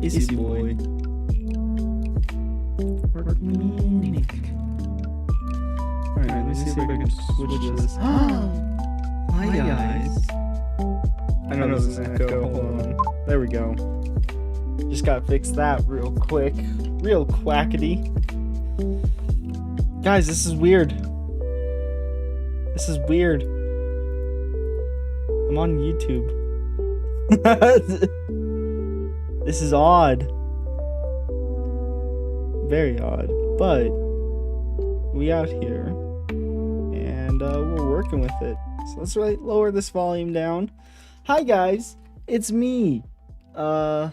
Easy boy. Alright, let me see if I can switch this. Hi guys. I know this is an echo. Hold on. There we go. Just gotta fix that real quick. Real quackity. Guys, this is weird. This is weird. I'm on YouTube. This is odd. Very odd. But we out here. And we're working with it. So let's lower this volume down. Hi guys, it's me. Your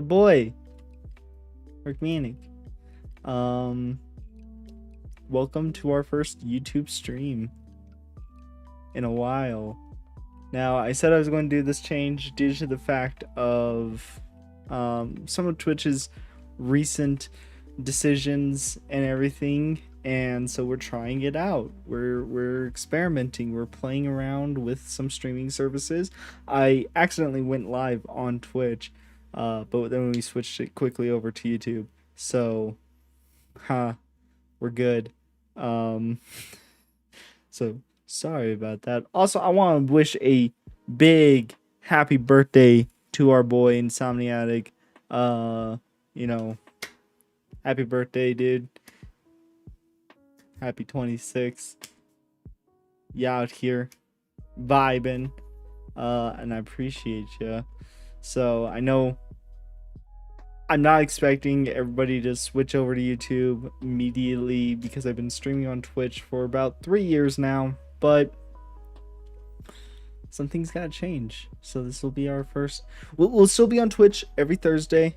boy. Organic. Welcome to our first YouTube stream in a while. Now, I said I was going to do this change due to the fact of some of Twitch's recent decisions and everything, and so we're trying it out. We're experimenting. We're playing around with some streaming services. I accidentally went live on Twitch, but then we switched it quickly over to YouTube. So, we're good. So sorry about that. Also, I want to wish a big happy birthday to our boy Insomniatic. You know, happy birthday, dude. Happy 26th. You out here vibing. And I appreciate you. So I know I'm not expecting everybody to switch over to YouTube immediately because I've been streaming on Twitch for about 3 years now, but some things gotta change. So this will be our first. We'll still be on Twitch every Thursday,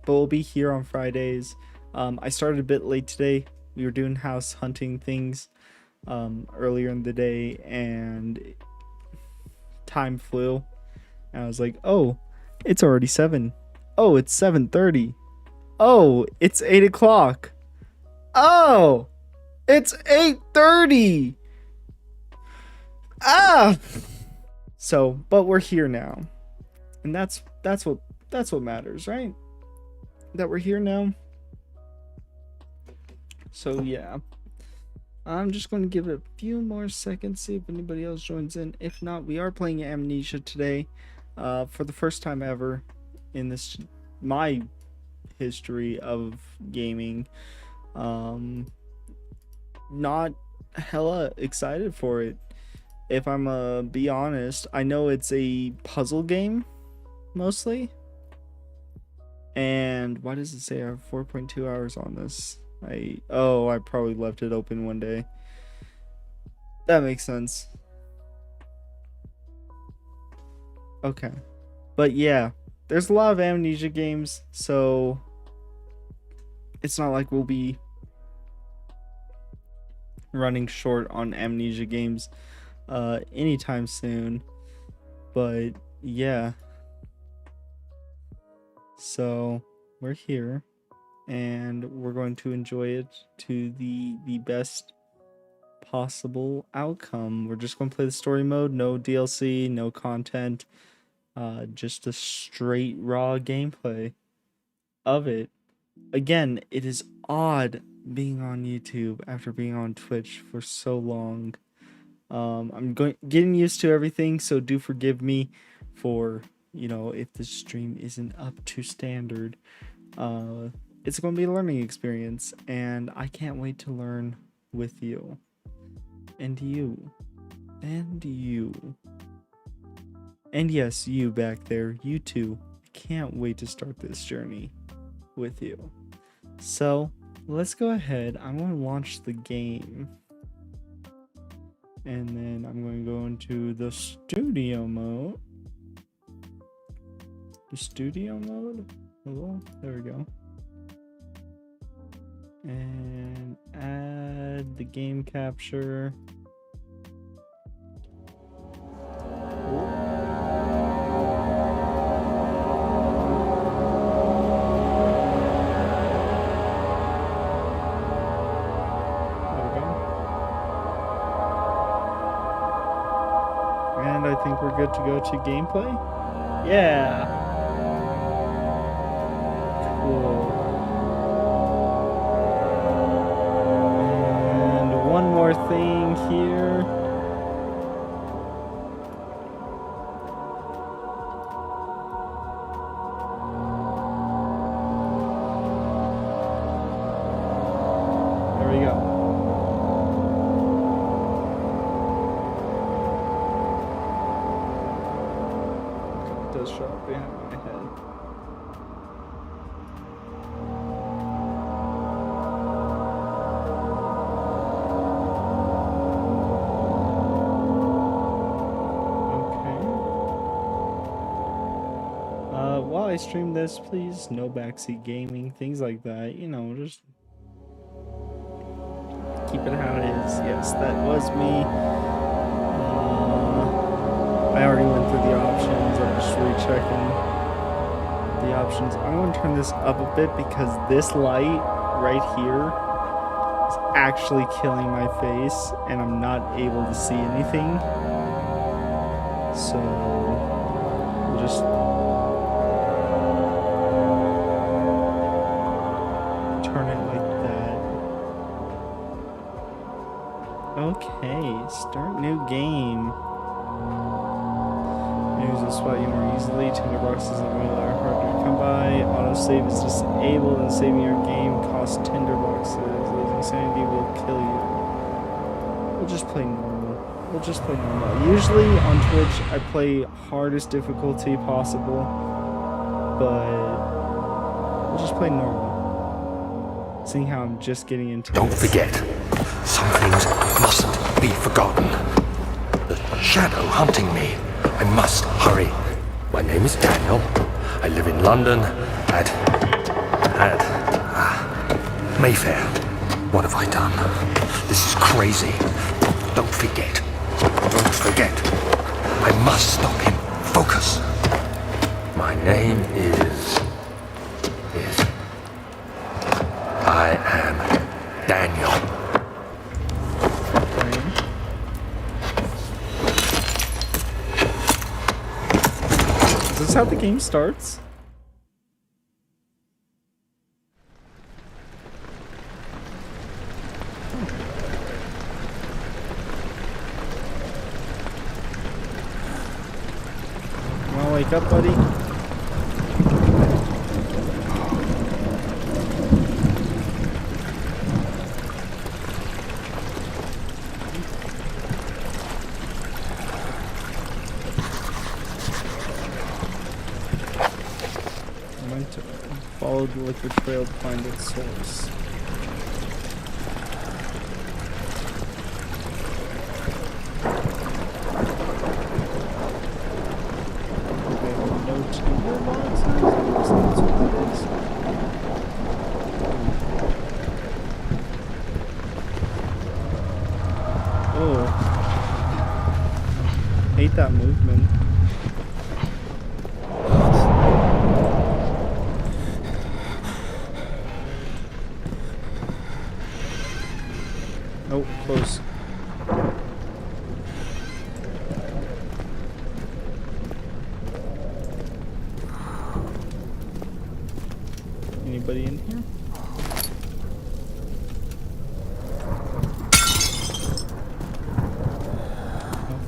but we'll be here on Fridays. I started a bit late today. We were doing house hunting things earlier in the day, and time flew. And I was like, oh, it's already 7. Oh, it's 7:30. Oh, it's 8 o'clock. Oh, it's 8:30. So, but we're here now, and that's what matters, right? That we're here now. So yeah, I'm just going to give it a few more seconds, see if anybody else joins in. If not, we are playing Amnesia today, for the first time ever in my history of gaming. Not hella excited for it, if I'm be honest. I know it's a puzzle game mostly, and why does it say I have 4.2 hours on this? I probably left it open one day. That makes sense. Okay, but yeah, there's a lot of Amnesia games, so it's not like we'll be running short on Amnesia games anytime soon. But yeah, so we're here and we're going to enjoy it to the best possible outcome. We're just going to play the story mode, no DLC, no content. Just a straight raw gameplay of it. Again, it is odd being on YouTube after being on Twitch for so long. I'm getting used to everything, so do forgive me for, if the stream isn't up to standard. It's going to be a learning experience, and I can't wait to learn with you. And you. And you. And yes, you back there, you too. I can't wait to start this journey with you. So, let's go ahead. I'm going to launch the game. And then I'm going to go into the studio mode. The studio mode? Hello? There we go. And add the game capture. And I think we're good to go to gameplay. Yeah. thing here. There we go. It does show up behind my head. While I stream this, please no backseat gaming, things like that, you know, just keep it how it is. Yes, that was me. I already went through the options. I'm just rechecking the options. I'm going to turn this up a bit because this light right here is actually killing my face and I'm not able to see anything. So we'll just turn it like that. Okay, start new game. Use this spot you more easily. Tinder boxes and oil are harder to come by. Autosave is disabled and saving your game costs tinder boxes. Losing sanity will kill you. We'll just play normal. We'll just play normal. Usually on Twitch I play hardest difficulty possible, but we'll just play normal. Seeing how I'm just getting into Don't this. forget, some things mustn't be forgotten. The shadow hunting me. I must hurry. My name is Daniel. I live in London at Mayfair. What have I done? This is crazy. Don't forget. Don't forget. I must stop him. Focus. My name is... I am Daniel. Is this how the game starts? You wanna wake up, buddy? Follow the liquid trail to find its source. Okay, no timber boxes? That's what that is. Oh. Hate that movement. Oh, close. Anybody in here?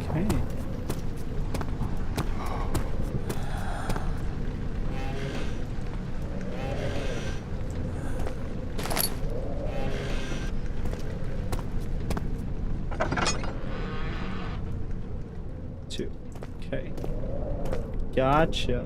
Okay. Two. Okay. Gotcha.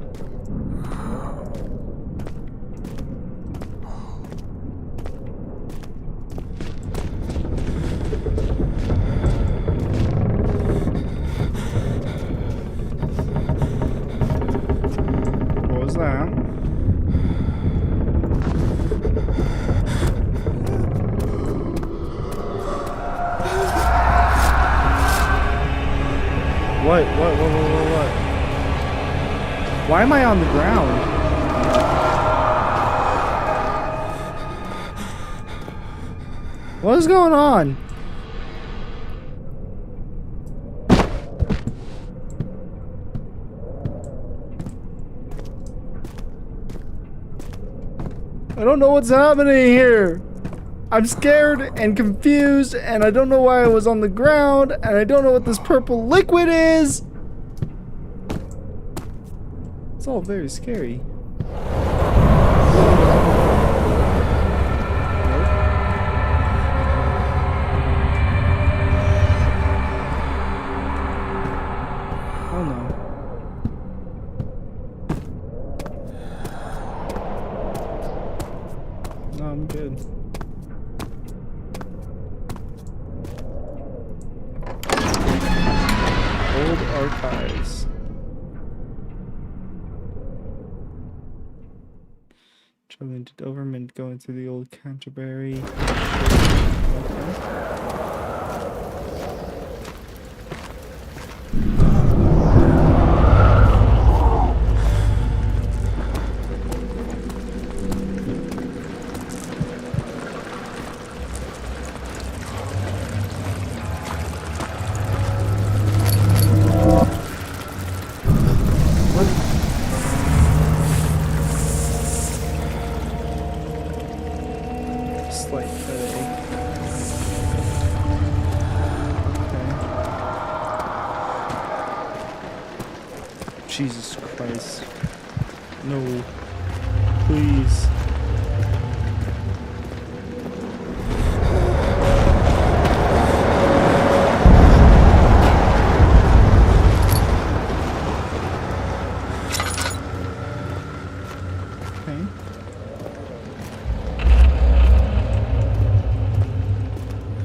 What was that? What? Why am I on the ground? What is going on? I don't know what's happening here. I'm scared and confused, and I don't know why I was on the ground, and I don't know what this purple liquid is. It's all very scary. Oh no. No, I'm good. Old archives. Traveling to Doverman, going through the old Canterbury. Okay. Slight headache. Okay. Jesus Christ. No. Please. Okay.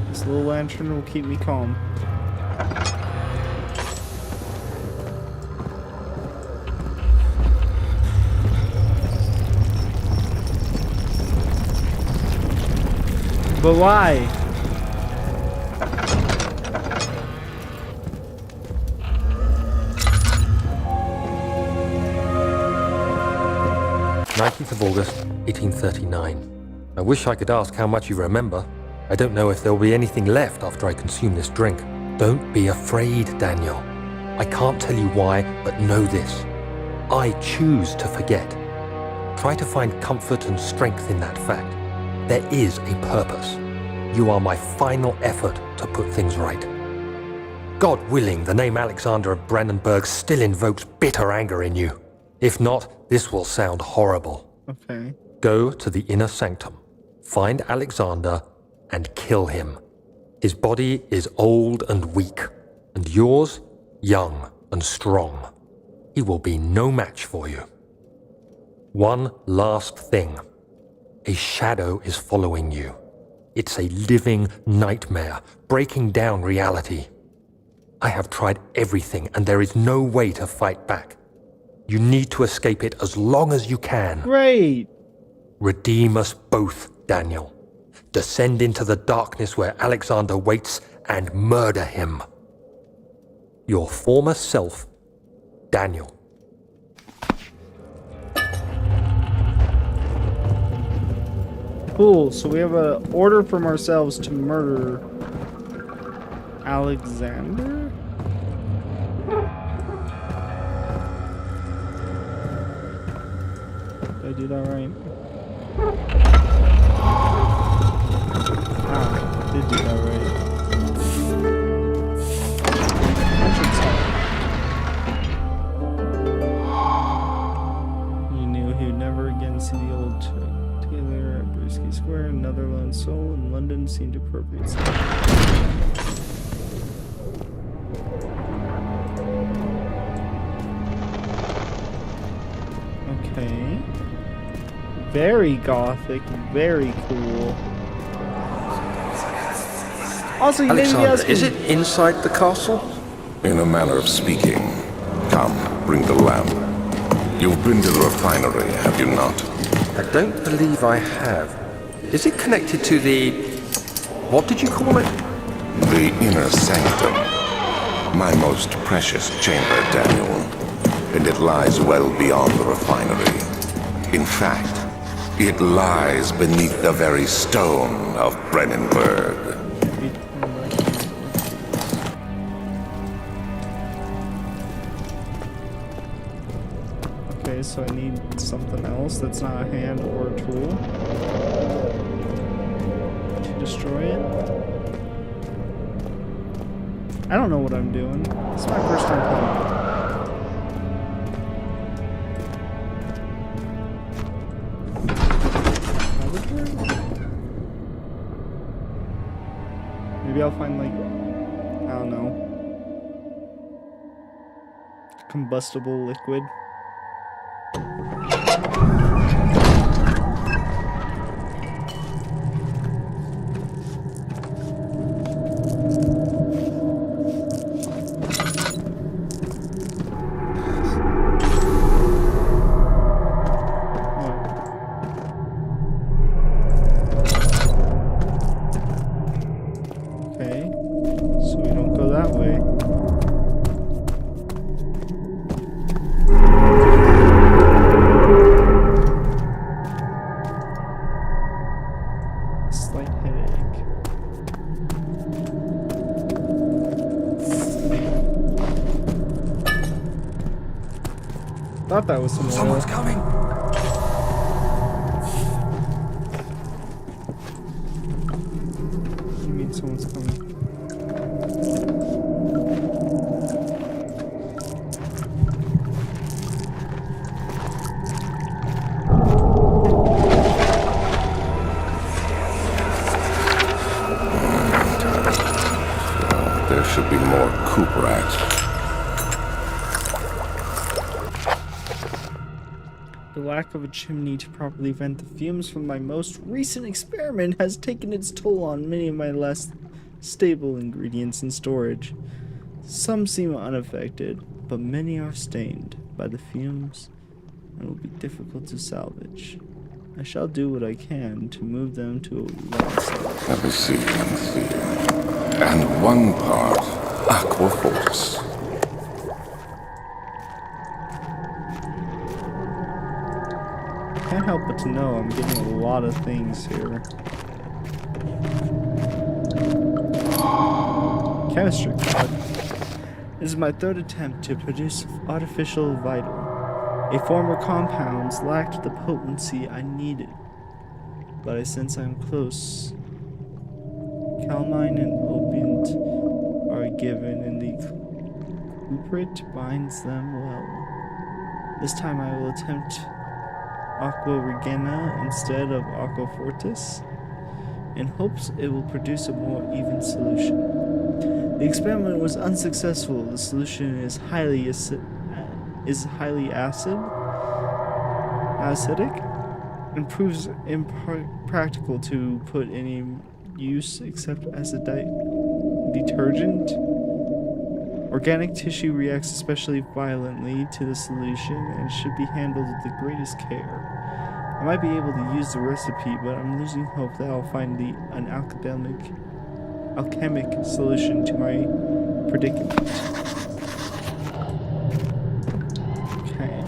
This little lantern will keep me calm. But why? "19th of August, 1839. I wish I could ask how much you remember. I don't know if there will be anything left after I consume this drink. Don't be afraid, Daniel. I can't tell you why, but know this. I choose to forget. Try to find comfort and strength in that fact. There is a purpose. You are my final effort to put things right. God willing, the name Alexander of Brandenburg still invokes bitter anger in you. If not, this will sound horrible. Okay. Go to the inner sanctum, find Alexander, and kill him. His body is old and weak, and yours, young and strong. He will be no match for you. One last thing. A shadow is following you. It's a living nightmare, breaking down reality. I have tried everything, and there is no way to fight back. You need to escape it as long as you can. Great. Redeem us both, Daniel. Descend into the darkness where Alexander waits and murder him. Your former self, Daniel. Cool. So we have an order from ourselves to murder Alexander? Did I do that right? Ah, I did do that right. Entrance hall. You knew he would never again see the old together at Brusky Square. Another lone soul in London seemed appropriate. Okay. Very gothic, very cool. Also, you made me Alexander, ask is it inside the castle? In a manner of speaking. Come, bring the lamp. You've been to the refinery, have you not? I don't believe I have. Is it connected to the... what did you call it? The inner sanctum. My most precious chamber, Daniel. And it lies well beyond the refinery. In fact, it lies beneath the very stone of Brennenburg. Okay, so I need something else that's not a hand or a tool. destroy it. I don't know what I'm doing. This is my first time playing. Maybe I'll find, like, I don't know, combustible liquid. Okay, so we don't go that way. Slight headache. Thought that was some oil. Someone's coming. What do you mean someone's coming? There should be more coop rats. The lack of a chimney to properly vent the fumes from my most recent experiment has taken its toll on many of my less stable ingredients in storage. Some seem unaffected, but many are stained by the fumes and will be difficult to salvage. I shall do what I can to move them to a wine cellar. Let me see. And one part aquafortis. Can't help but to know I'm getting a lot of things here. Chemistry pod. This is my third attempt to produce artificial vital. A former compounds lacked the potency I needed, but I sense I'm close. Calamine and opiate are given, and the culprit binds them well. This time I will attempt Aqua Regena instead of Aqua Fortis, in hopes it will produce a more even solution. The experiment was unsuccessful. The solution is highly acidic, and proves impractical to put any use except as a detergent. Organic tissue reacts especially violently to the solution and should be handled with the greatest care. I might be able to use the recipe, but I'm losing hope that I'll find an alchemic solution to my predicament. Okay.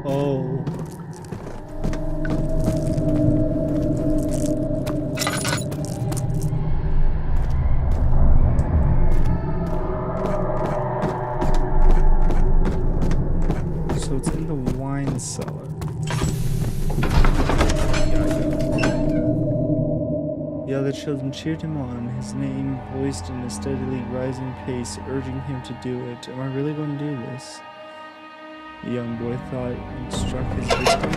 Oh. So it's in the wine cellar. The other children cheered him on, his name voiced in a steadily rising pace, urging him to do it. Am I really going to do this? The young boy thought he'd struck his victim.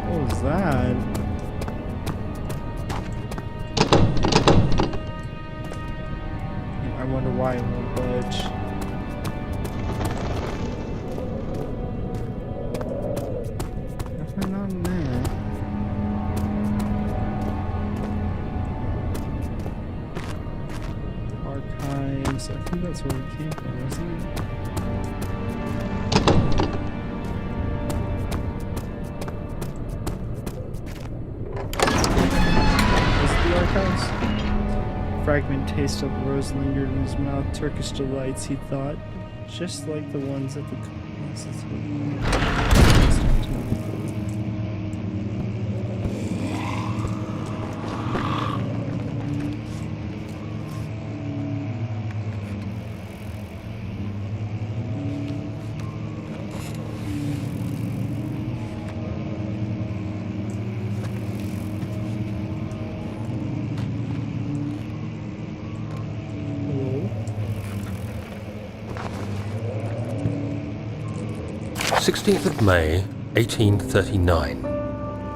What was that? I wonder why it won't budge. Definitely not in there. Archives. I think that's where we came from, isn't it? fragment taste of rose lingered in his mouth. Turkish delights, he thought, just like the ones at the Hello? 16th of May, 1839.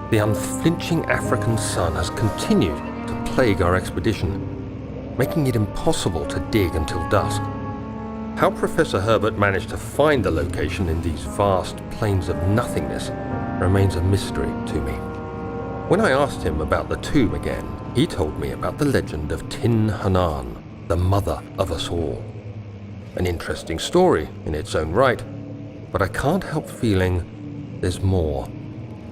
The unflinching African sun has continued to plague our expedition, making it impossible to dig until dusk. How Professor Herbert managed to find the location in these vast plains of nothingness remains a mystery to me. When I asked him about the tomb again, he told me about the legend of Tin Hanan, the mother of us all. An interesting story in its own right, but I can't help feeling there's more.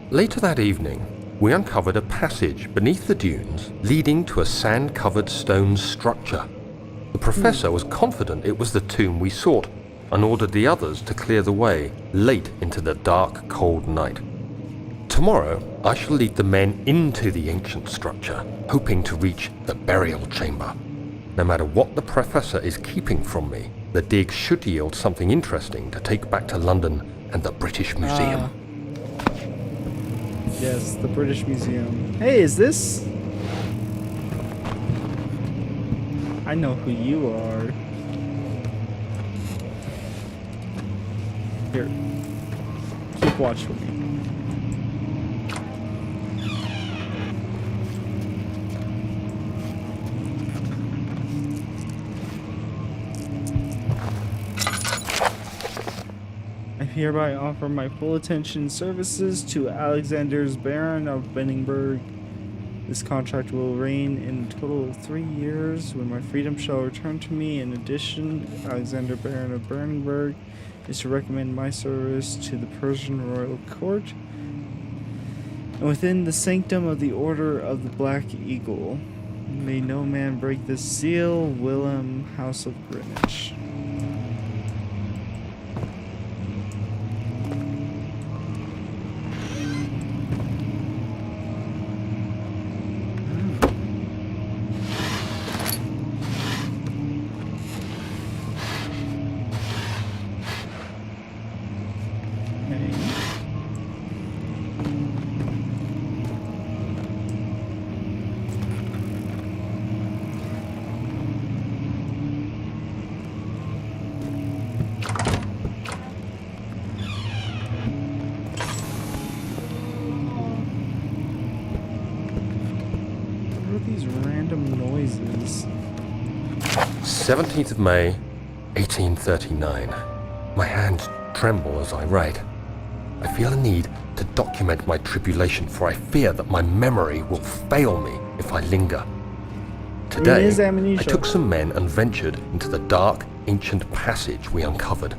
Later that evening, we uncovered a passage beneath the dunes leading to a sand-covered stone structure. The professor was confident it was the tomb we sought and ordered the others to clear the way late into the dark, cold night. Tomorrow, I shall lead the men into the ancient structure, hoping to reach the burial chamber. No matter what the professor is keeping from me, the dig should yield something interesting to take back to London and the British Museum. Yes, the British Museum. Hey, is this? I know who you are. Here. Keep watch with me. I hereby offer my full attention and services to Alexander's Baron of Benningsburg. This contract will reign in a total of 3 years, when my freedom shall return to me. In addition, Alexander Baron of Benningsburg is to recommend my service to the Persian royal court and within the sanctum of the Order of the Black Eagle. May no man break this seal. Willem, House of Greenwich. These random noises. 17th of May, 1839. My hands tremble as I write. I feel a need to document my tribulation, for I fear that my memory will fail me if I linger. Today, I took some men and ventured into the dark, ancient passage we uncovered.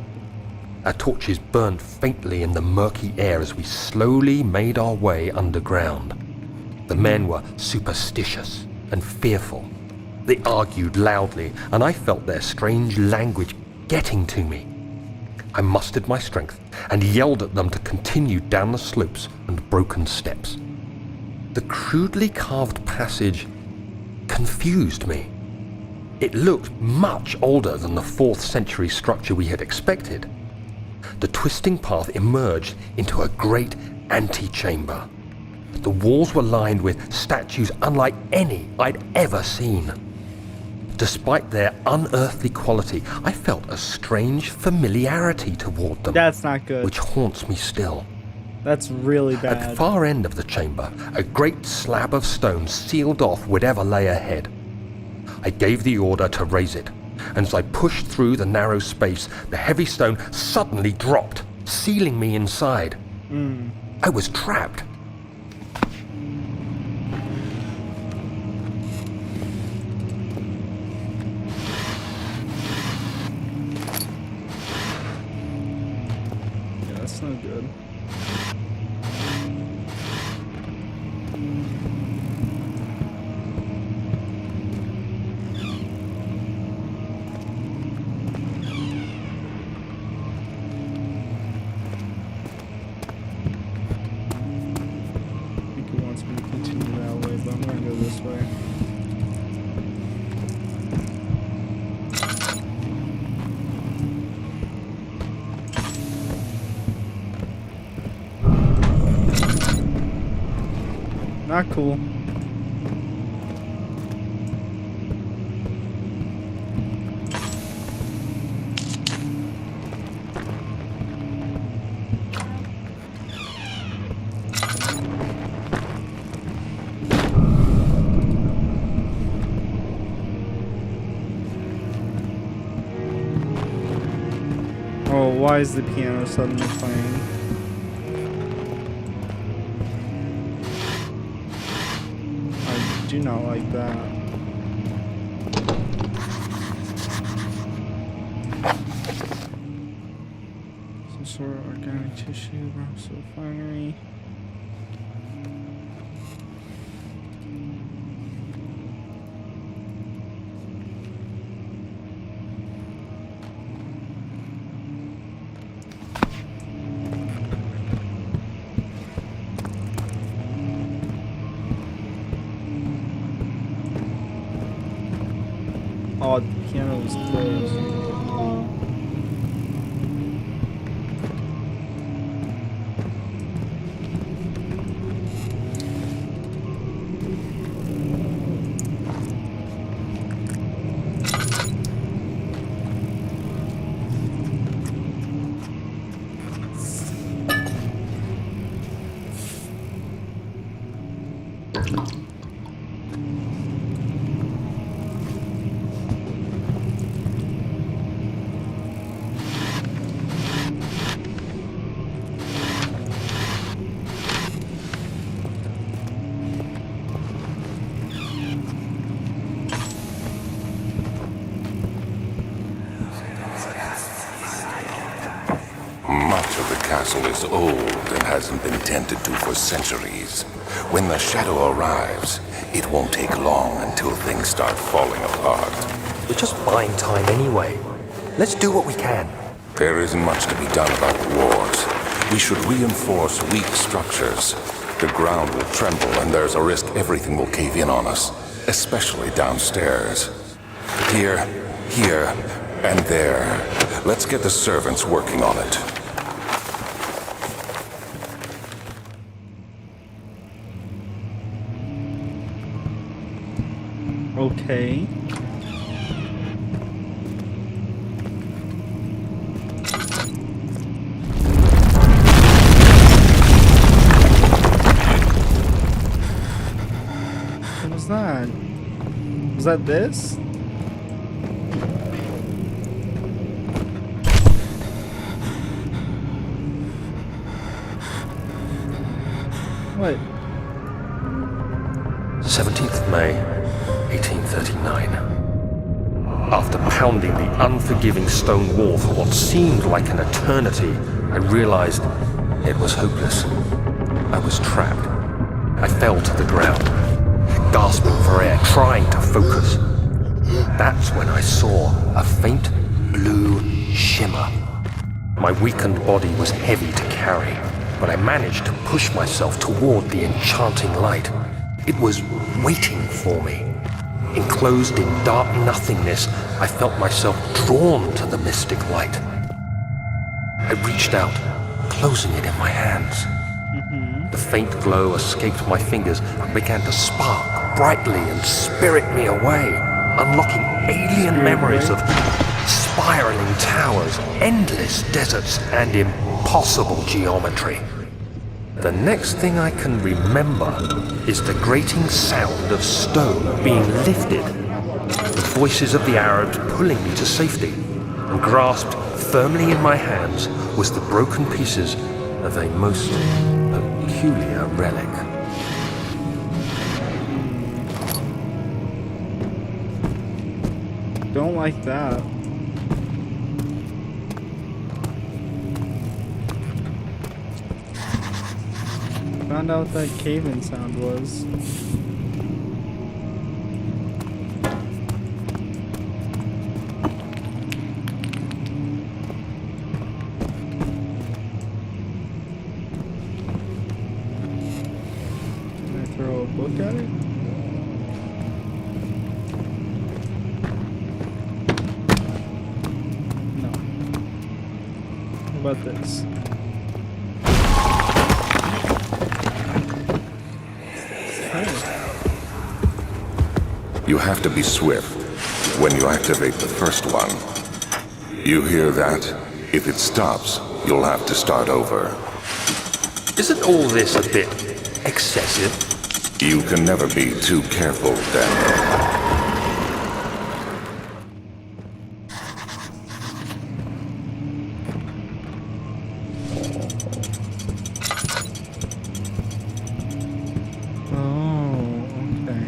Our torches burned faintly in the murky air as we slowly made our way underground. The men were superstitious and fearful. They argued loudly, and I felt their strange language getting to me. I mustered my strength and yelled at them to continue down the slopes and broken steps. The crudely carved passage confused me. It looked much older than the 4th century structure we had expected. The twisting path emerged into a great antechamber. The walls were lined with statues unlike any I'd ever seen. Despite their unearthly quality, I felt a strange familiarity toward them. That's not good. Which haunts me still. That's really bad. At the far end of the chamber, a great slab of stone sealed off whatever lay ahead. I gave the order to raise it, and as I pushed through the narrow space, the heavy stone suddenly dropped, sealing me inside. I was trapped. That's not good. way. Not cool. Oh, why is the piano suddenly playing? I do not like that. Some sort of organic tissue, rocks refinery. Oh, the piano was closed. Much of the castle is old and hasn't been tended to for centuries. When the shadow arrives, it won't take long until things start falling apart. We're just buying time anyway. Let's do what we can. There isn't much to be done about the wars. We should reinforce weak structures. The ground will tremble and there's a risk everything will cave in on us, especially downstairs. Here, and there. Let's get the servants working on it. Okay. What was that? Was that this? What? 17th May, 1839. After pounding the unforgiving stone wall for what seemed like an eternity, I realized it was hopeless. I was trapped. I fell to the ground, gasping for air, trying to focus. That's when I saw a faint blue shimmer. My weakened body was heavy to carry, but I managed to push myself toward the enchanting light. It was waiting for me. Enclosed in dark nothingness, I felt myself drawn to the mystic light. I reached out, closing it in my hands. The faint glow escaped my fingers and began to spark brightly and spirit me away, unlocking alien memories of spiraling towers, endless deserts, and impossible geometry. The next thing I can remember is the grating sound of stone being lifted, the voices of the Arabs pulling me to safety, and grasped firmly in my hands was the broken pieces of a most peculiar relic. Don't like that. Found out what that cave-in sound was. Can I throw a book at it? about this? You have to be swift when you activate the first one. You hear that? If it stops, you'll have to start over. Isn't all this a bit excessive? You can never be too careful, Daniel. Oh, okay.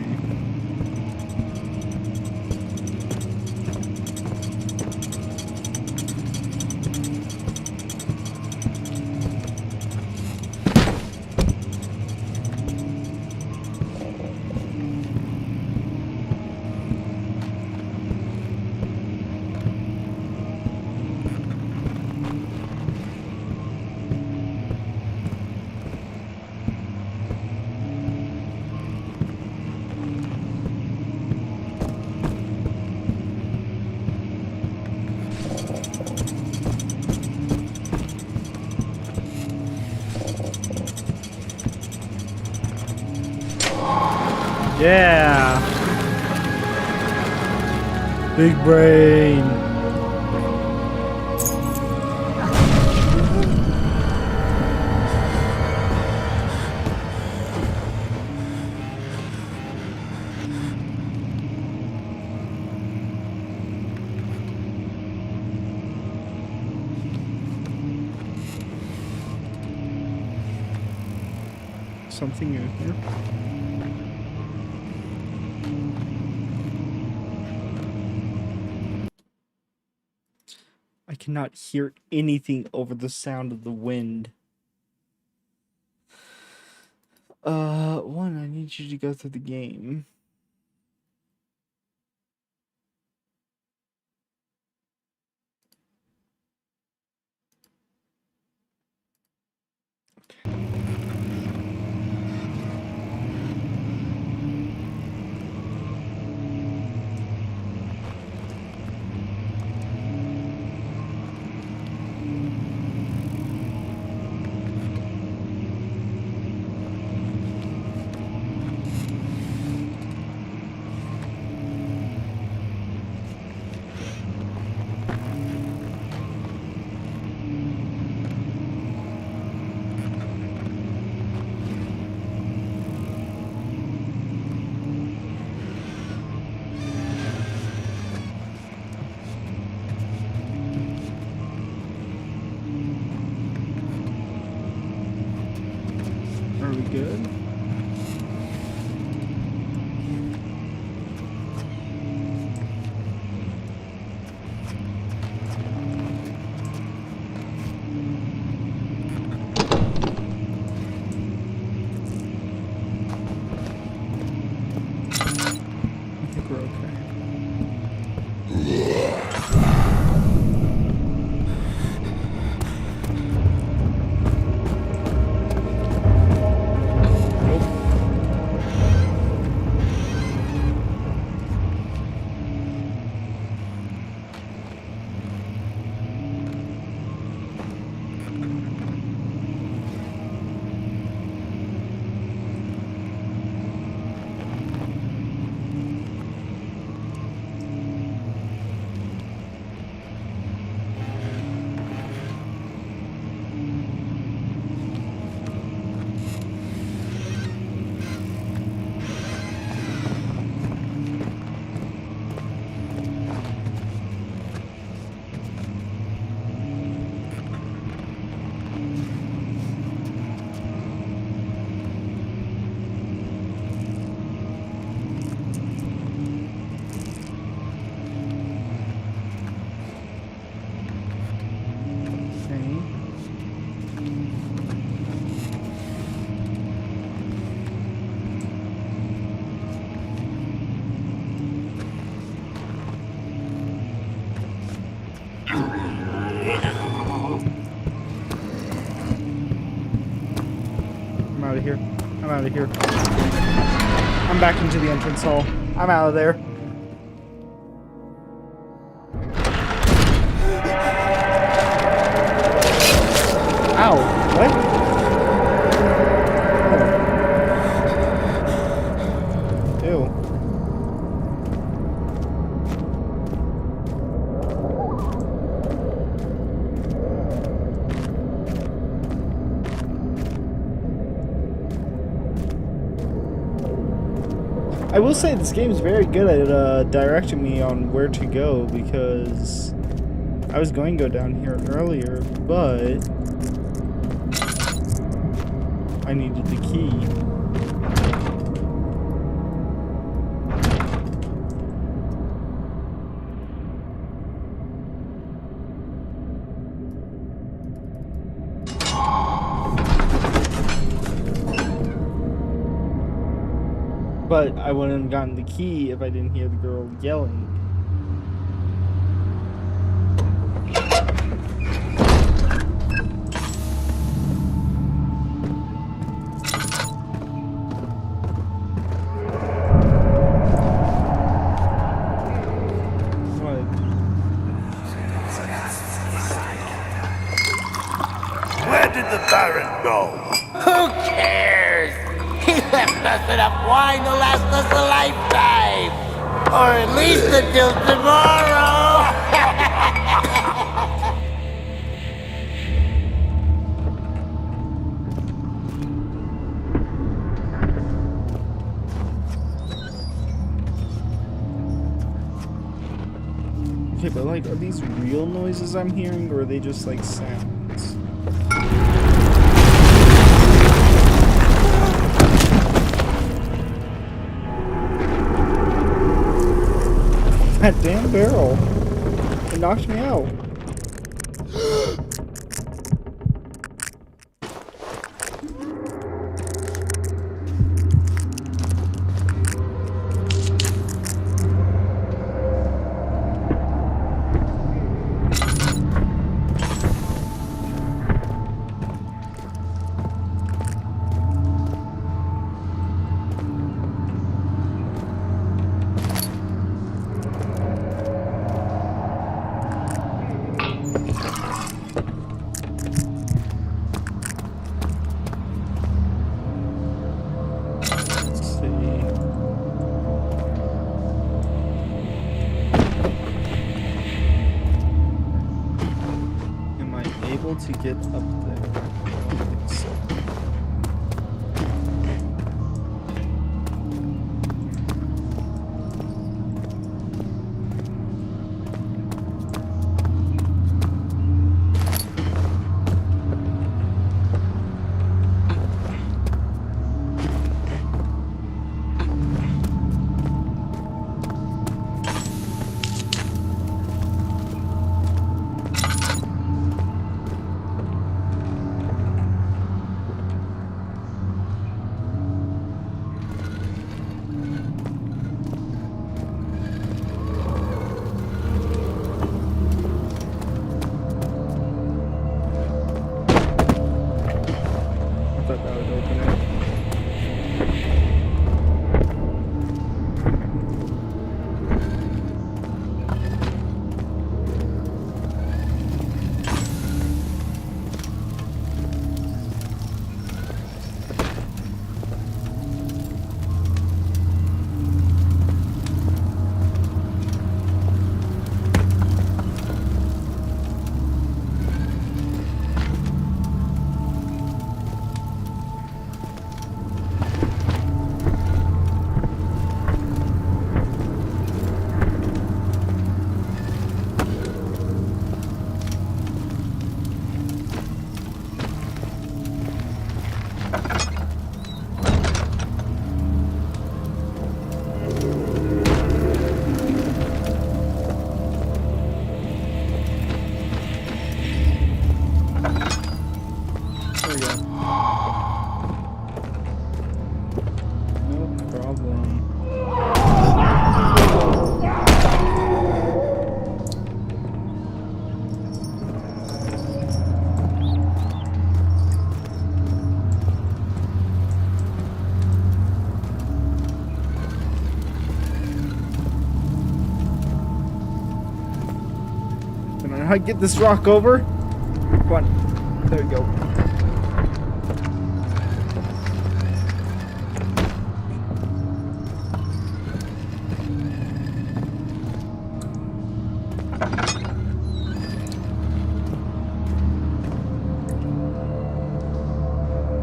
Yeah. Big brain. Something new here. I cannot hear anything over the sound of the wind. One, I need you to go through the game. Are we good? I think we're okay. I'm out of here. I'm out of here. I'm back into the entrance hall. I'm out of there. I will say this game's very good at directing me on where to go, because I was going to go down here earlier, but I needed the key. But I wouldn't have gotten the key if I didn't hear the girl yelling. What? Where did the Baron go? Who cares? He left us enough wine to last us a lifetime. Or at least until tomorrow. Okay, but like, are these real noises I'm hearing, or are they just like sounds? That damn barrel. It knocked me out. Let's see. Am I able to get up there? I think so. I thought that would open it. There we go. No problem. Can I get this rock over? Come on. There we go.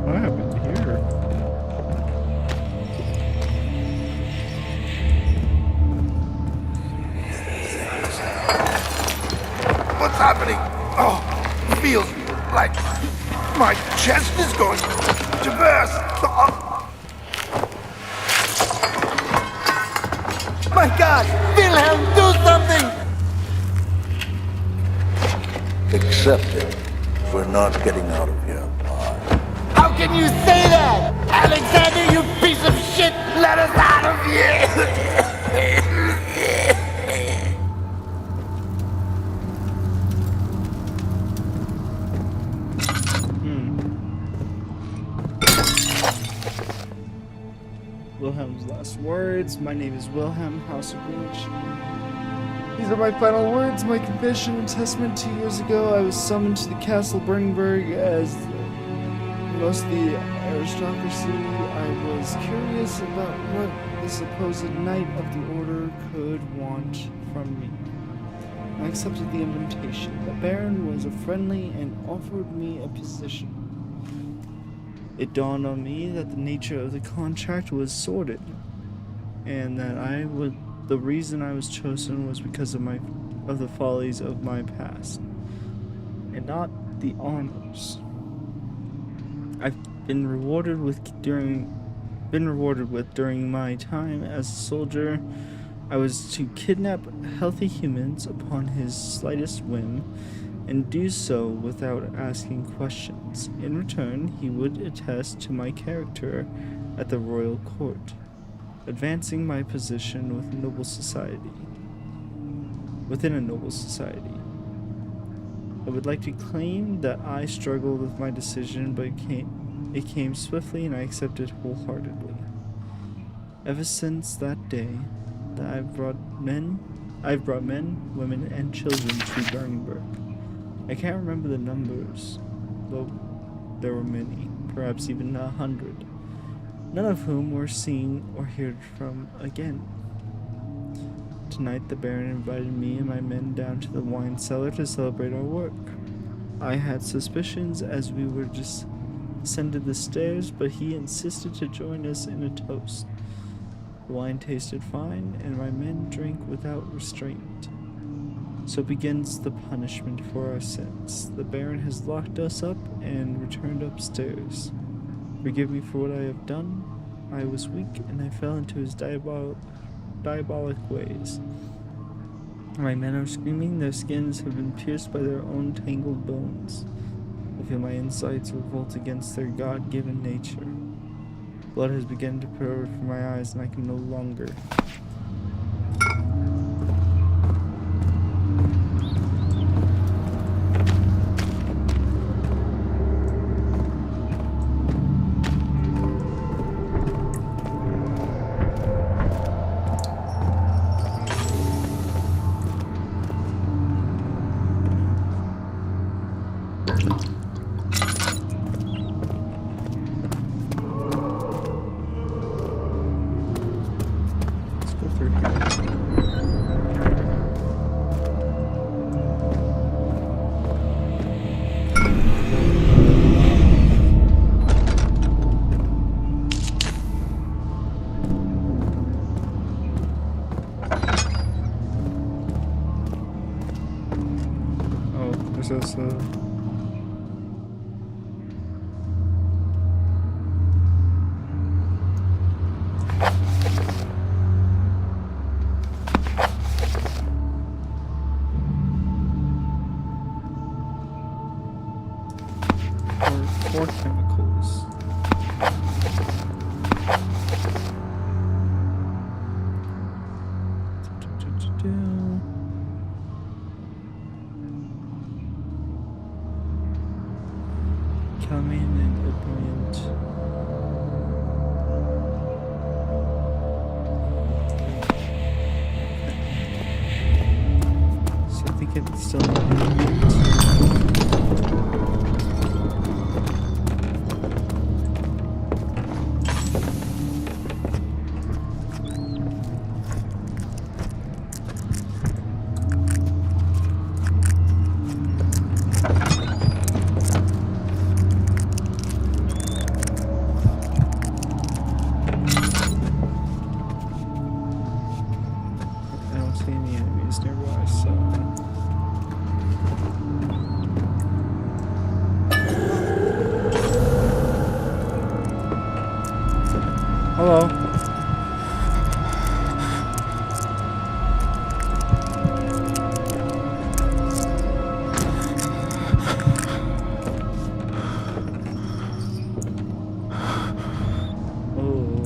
What happened here? My chest is going to burst! My God! Wilhelm, do something! Accept it. We're not getting out of here alive. How can you say that? Alexander, you piece of shit! Let us out of here! Wilhelm's last words. My name is Wilhelm, House of Greenwich. These are my final words, my confession and testament. 2 years ago, I was summoned to the castle Brandenburg as most of the aristocracy. I was curious about what the supposed knight of the order could want from me. I accepted the invitation. The Baron was friendly and offered me a position. It dawned on me that the nature of the contract was sordid, and that the reason I was chosen was because of the follies of my past, and not the honors I've been rewarded with during my time as a soldier. I was to kidnap healthy humans upon his slightest whim, and do so without asking questions. In return, he would attest to my character at the royal court, advancing my position within a noble society. I would like to claim that I struggled with my decision, but it came swiftly and I accepted wholeheartedly. Ever since that day, I've brought men, women, and children to Brandenburg. I can't remember the numbers, though there were many, perhaps even 100, none of whom were seen or heard from again. Tonight the Baron invited me and my men down to the wine cellar to celebrate our work. I had suspicions as we were just ascended the stairs, but he insisted to join us in a toast. The wine tasted fine, and my men drank without restraint. So begins the punishment for our sins. The Baron has locked us up and returned upstairs. Forgive me for what I have done. I was weak, and I fell into his diabolic ways. My men are screaming, their skins have been pierced by their own tangled bones. I feel my insides revolt against their God-given nature. Blood has begun to pour from my eyes, and I can no longer. Or chemicals. Calamine and opiate. So I think it's still Hello. Oh.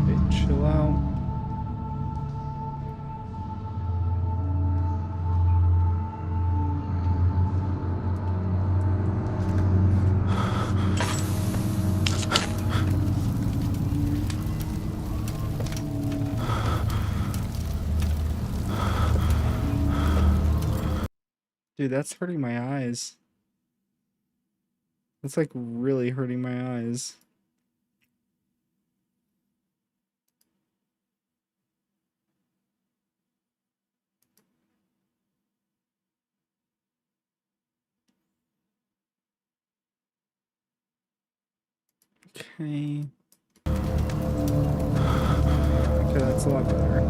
Okay, chill out. Dude, that's hurting my eyes. That's like really hurting my eyes. Okay. Okay, that's a lot better.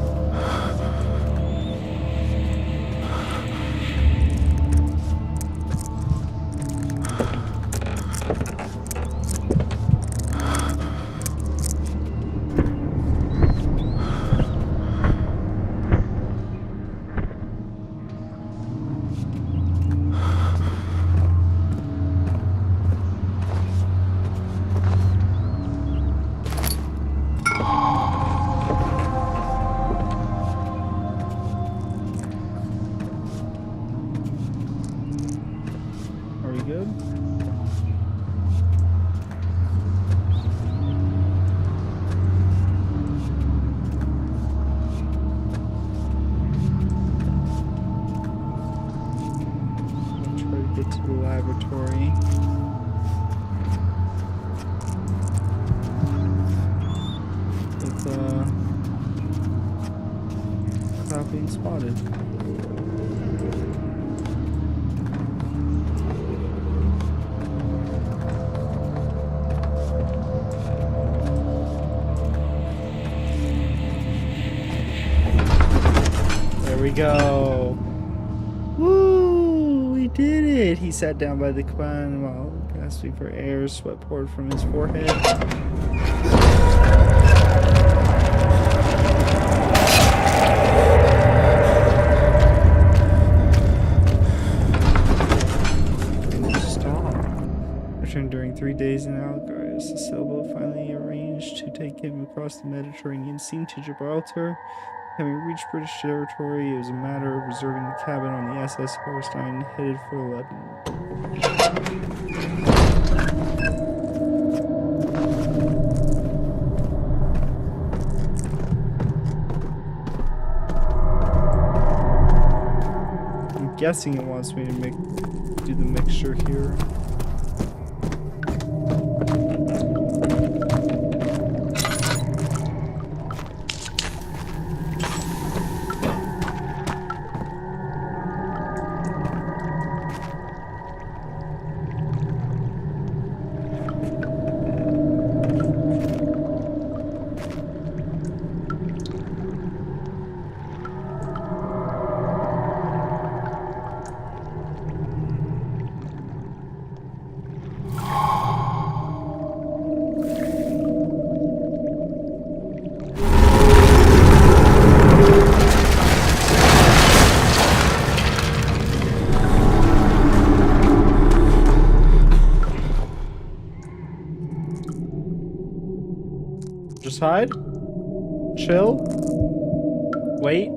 Are we good? I'll try to get to the laboratory. Without being spotted. There we go. Woo! We did it! He sat down by the command while gasping for air. Sweat poured from his forehead. During 3 days in Algiers, the sailboat finally arranged to take him across the Mediterranean Sea to Gibraltar. Having reached British territory, it was a matter of reserving the cabin on the SS Horstein, headed for Lebanon. I'm guessing it wants me to do the mixture here. Just hide. Chill. Wait.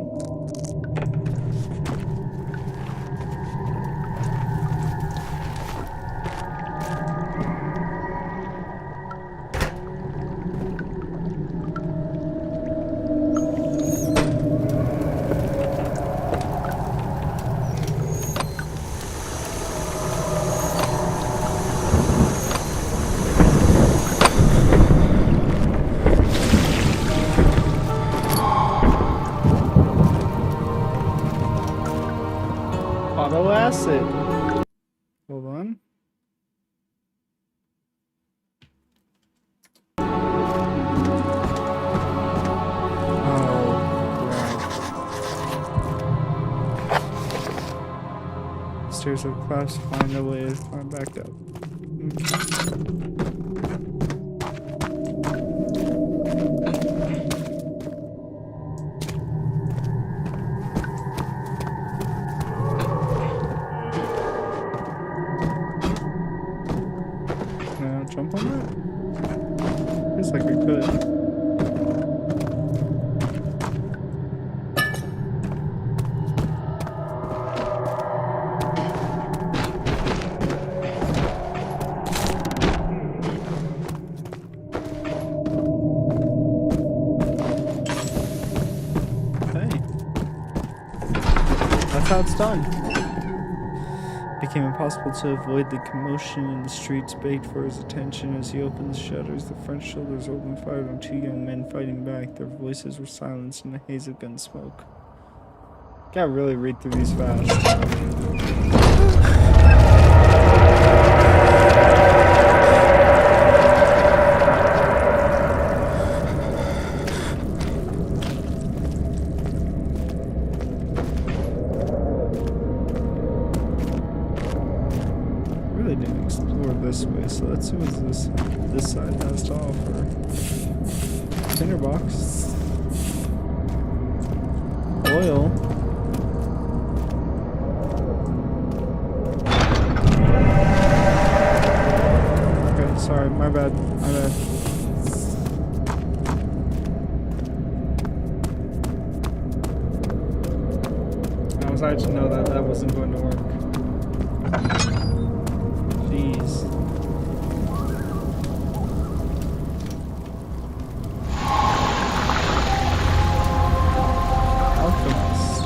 Auto acid. Hold on. Oh, stairs have collapsed. Find a way to climb back up. Jump on that? Feels like we could. Okay. That's how it's done. It became impossible to avoid the commotion in the streets, begged for his attention as he opened the shutters. The French soldiers opened fire on two young men fighting back. Their voices were silenced in the haze of gun smoke. Gotta really read through these fast. Didn't explore this way, so let's see what this side has to offer. Tinderbox. Oil. Okay, sorry, my bad. I was hard to know that that wasn't going to work. Jeez. Alchemist.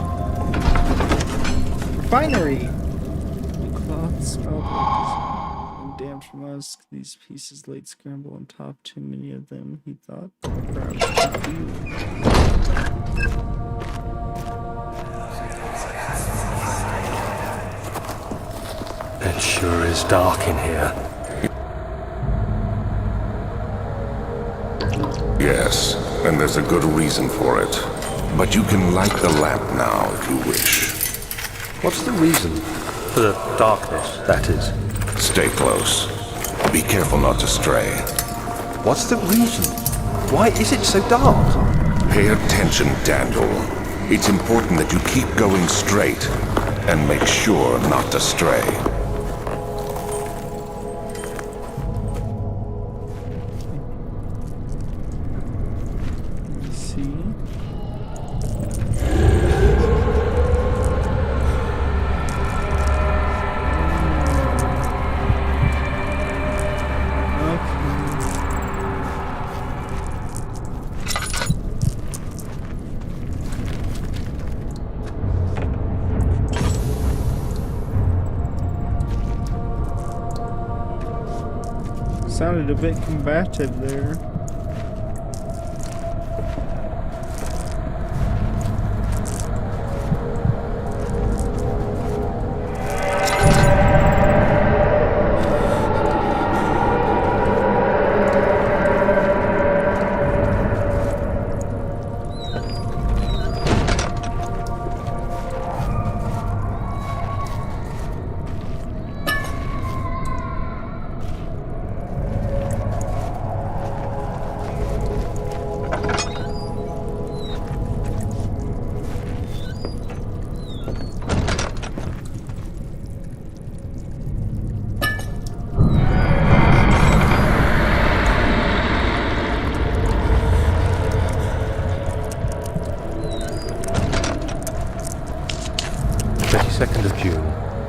Refinery. The cloth smelled like damp from musk. These pieces laid scramble on top. Too many of them, he thought. Perhaps It sure is dark in here. Yes, and there's a good reason for it. But you can light the lamp now if you wish. What's the reason? For the darkness, that is. Stay close. Be careful not to stray. What's the reason? Why is it so dark? Pay attention, Daniel. It's important that you keep going straight and make sure not to stray. Sounded a bit combative there.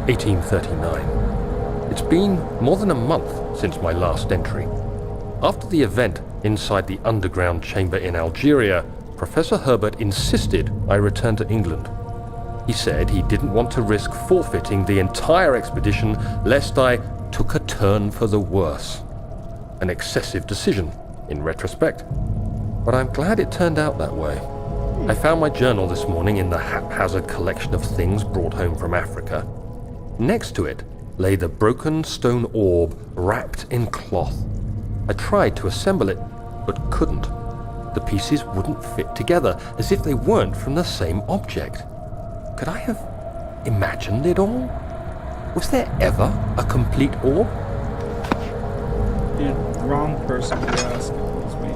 1839. It's been more than a month since my last entry. After the event inside the underground chamber in Algeria, Professor Herbert insisted I return to England. He said he didn't want to risk forfeiting the entire expedition lest I took a turn for the worse. An excessive decision, in retrospect. But I'm glad it turned out that way. I found my journal this morning in the haphazard collection of things brought home from Africa. Next to it lay the broken stone orb wrapped in cloth. I tried to assemble it, but couldn't. The pieces wouldn't fit together, as if they weren't from the same object. Could I have imagined it all? Was there ever a complete orb? Dude, wrong person to ask. It was me.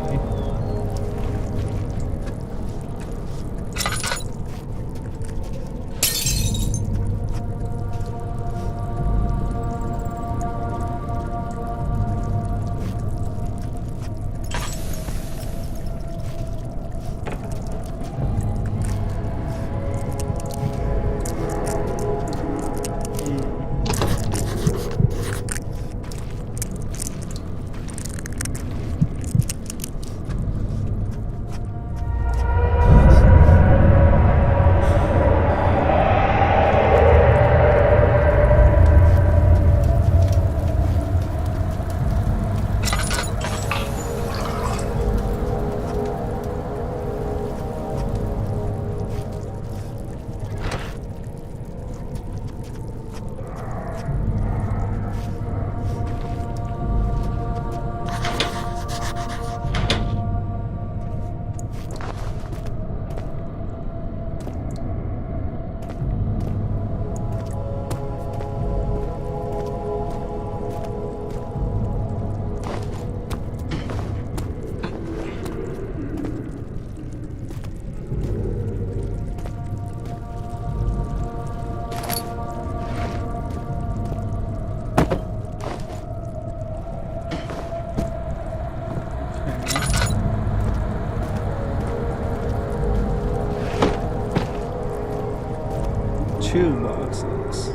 Two boxes.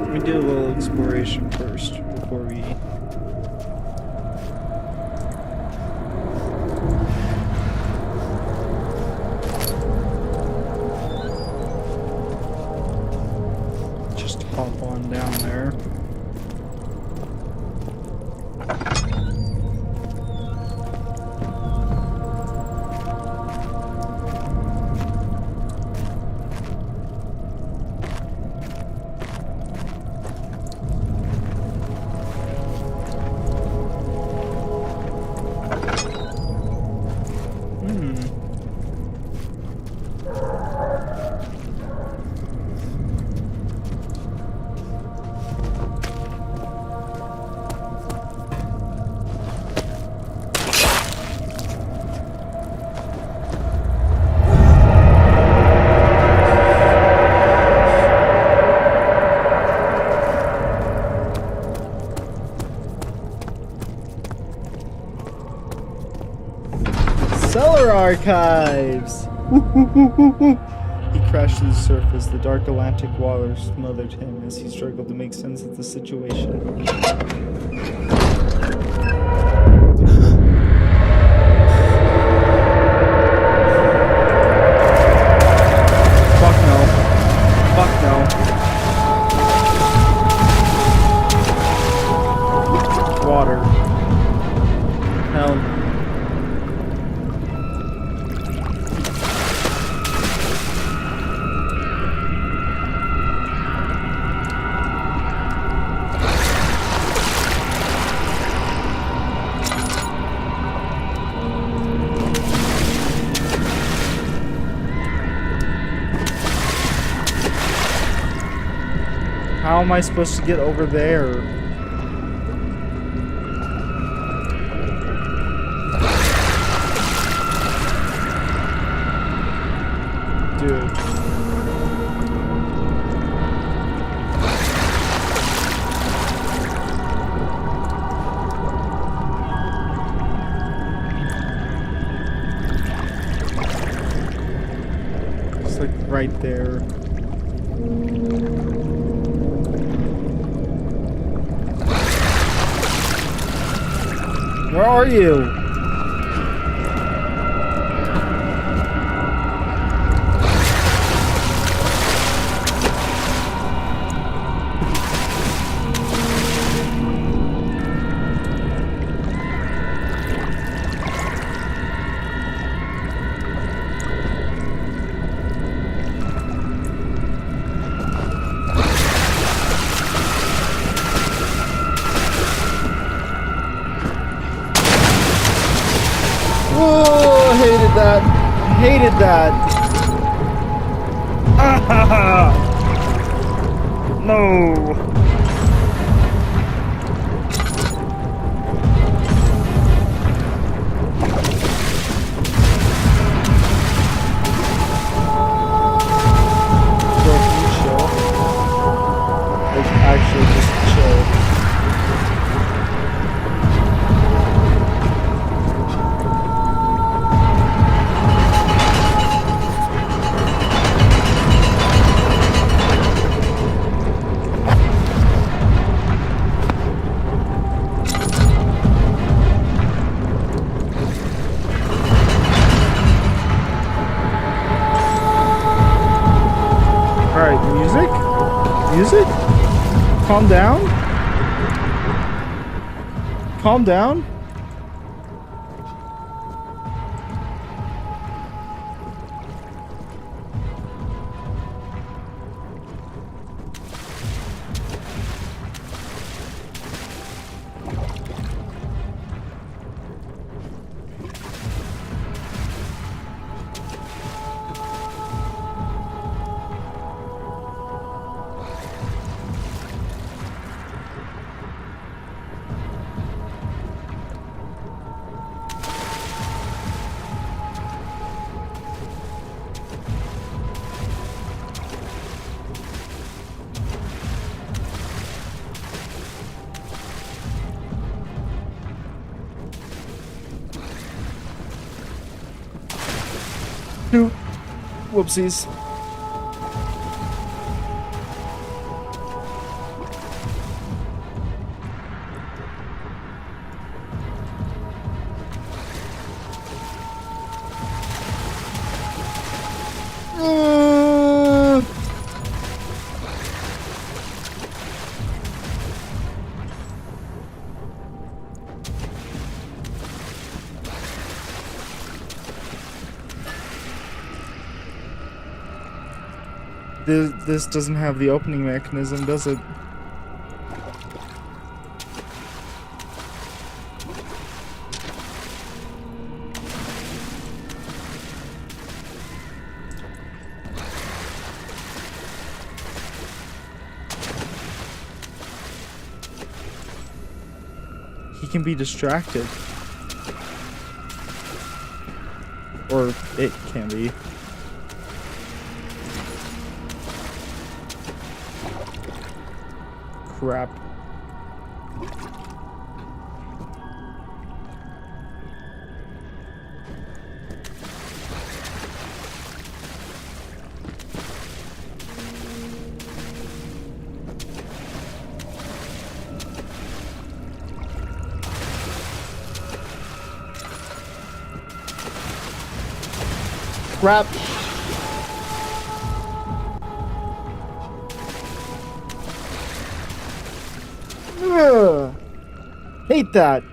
Let me do a little exploration first before we... just hop on down there. Cellar archives! He crashed to the surface. The dark Atlantic waters smothered him as he struggled to make sense of the situation. Fuck no. Fuck no. Water. Hell. how am I supposed to get over there? Dude. It's like right there. Where are you? Oh, I hated that. Hated that. No. Bro, can you chill? Like, actually just chill. Alright, music? Music? Calm down? Calm down? No. Whoopsies. This doesn't have the opening mechanism, does it? He can be distracted. Or it can be. Crap. Crap. Ugh. Hate that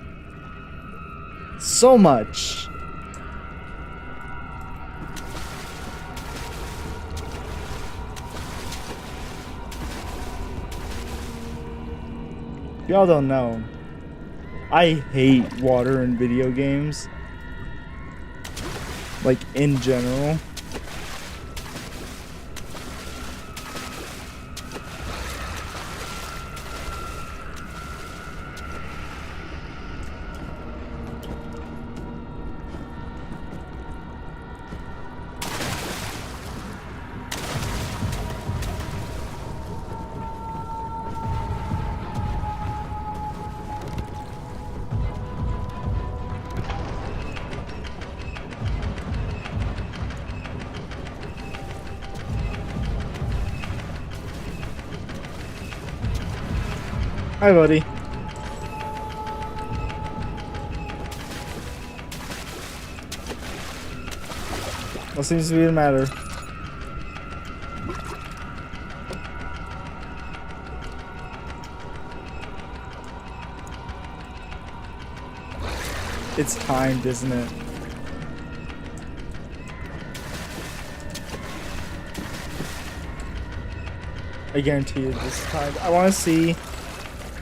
so much. Y'all don't know, I hate water in video games. Like, in general. Hi, buddy. What seems to be the matter? It's timed, isn't it? I guarantee you this is timed. I want to see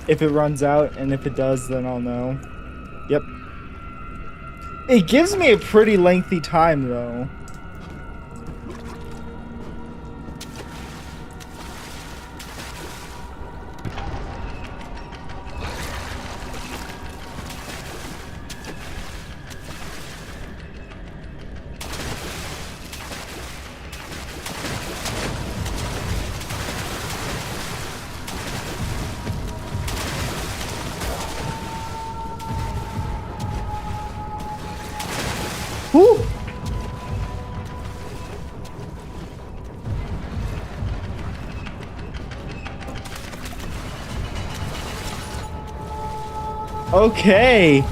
if it runs out, and if it does, then I'll know. Yep. It gives me a pretty lengthy time, though. Woo! Okay.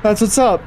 That's what's up.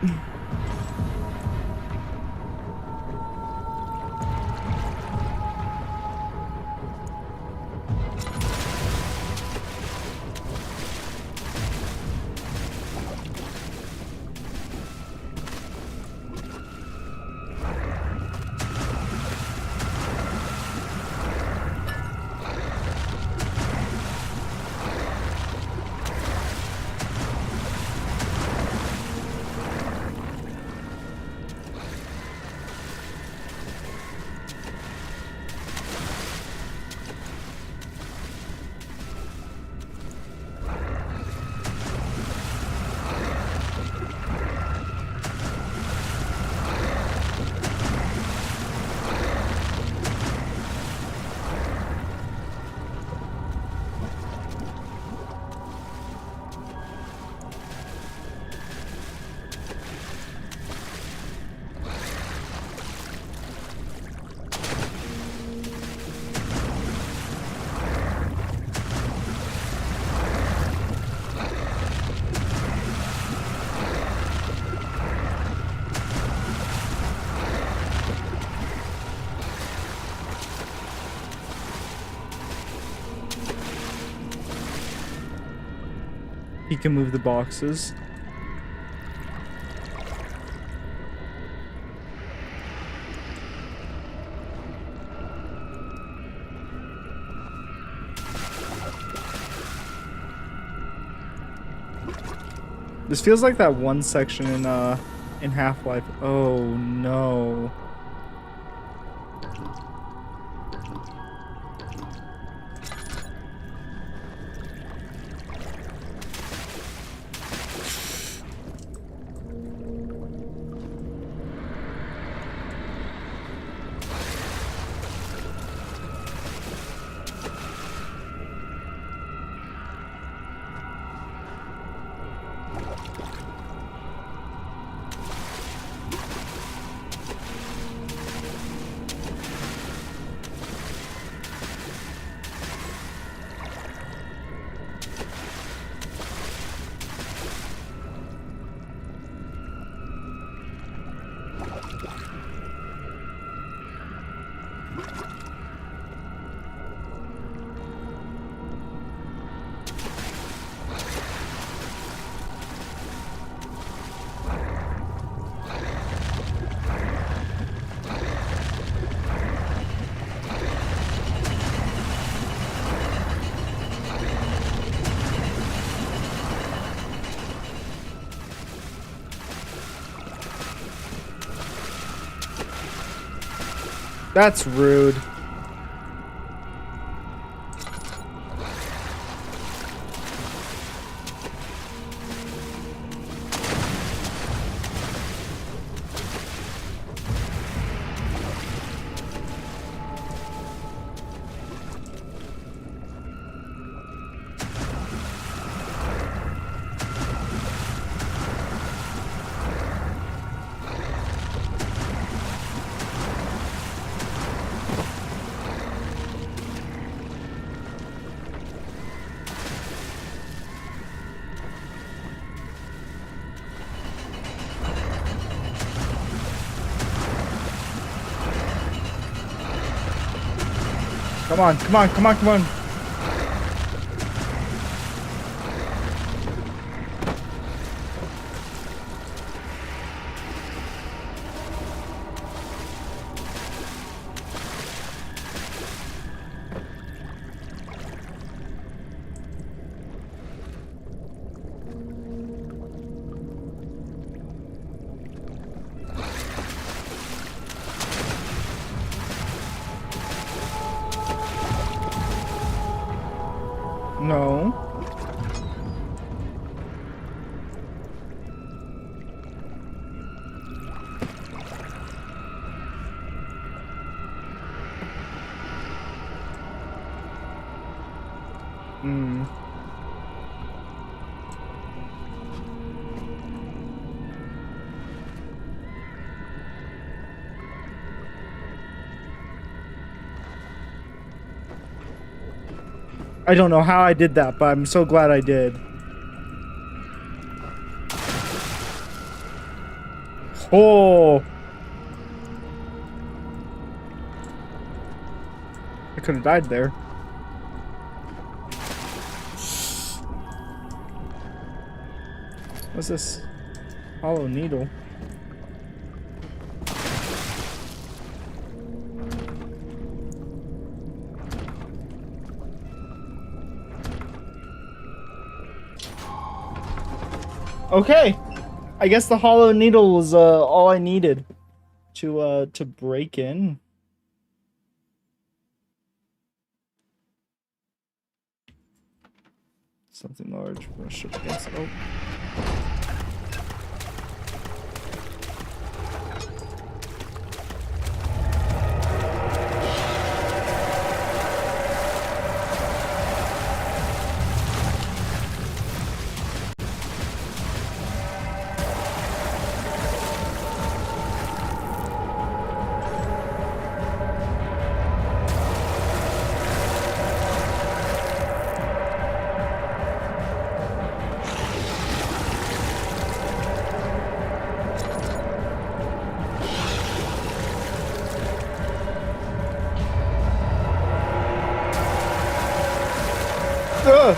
He can move the boxes. This feels like that one section in Half-Life. Oh no. That's rude. Come on, come on, come on, come on. No. Hmm. I don't know how I did that, but I'm so glad I did. Oh! I could have died there. What's this? Hollow needle. Okay, I guess the hollow needle was all I needed to break in. Something large brushed up against it. Oh. Ugh.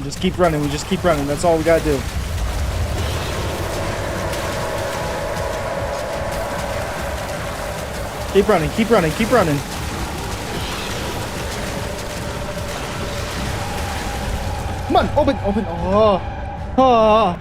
Just keep running. We just keep running. That's all we gotta do. Keep running. Keep running. Keep running. Come on. Open. Open. Oh. Oh.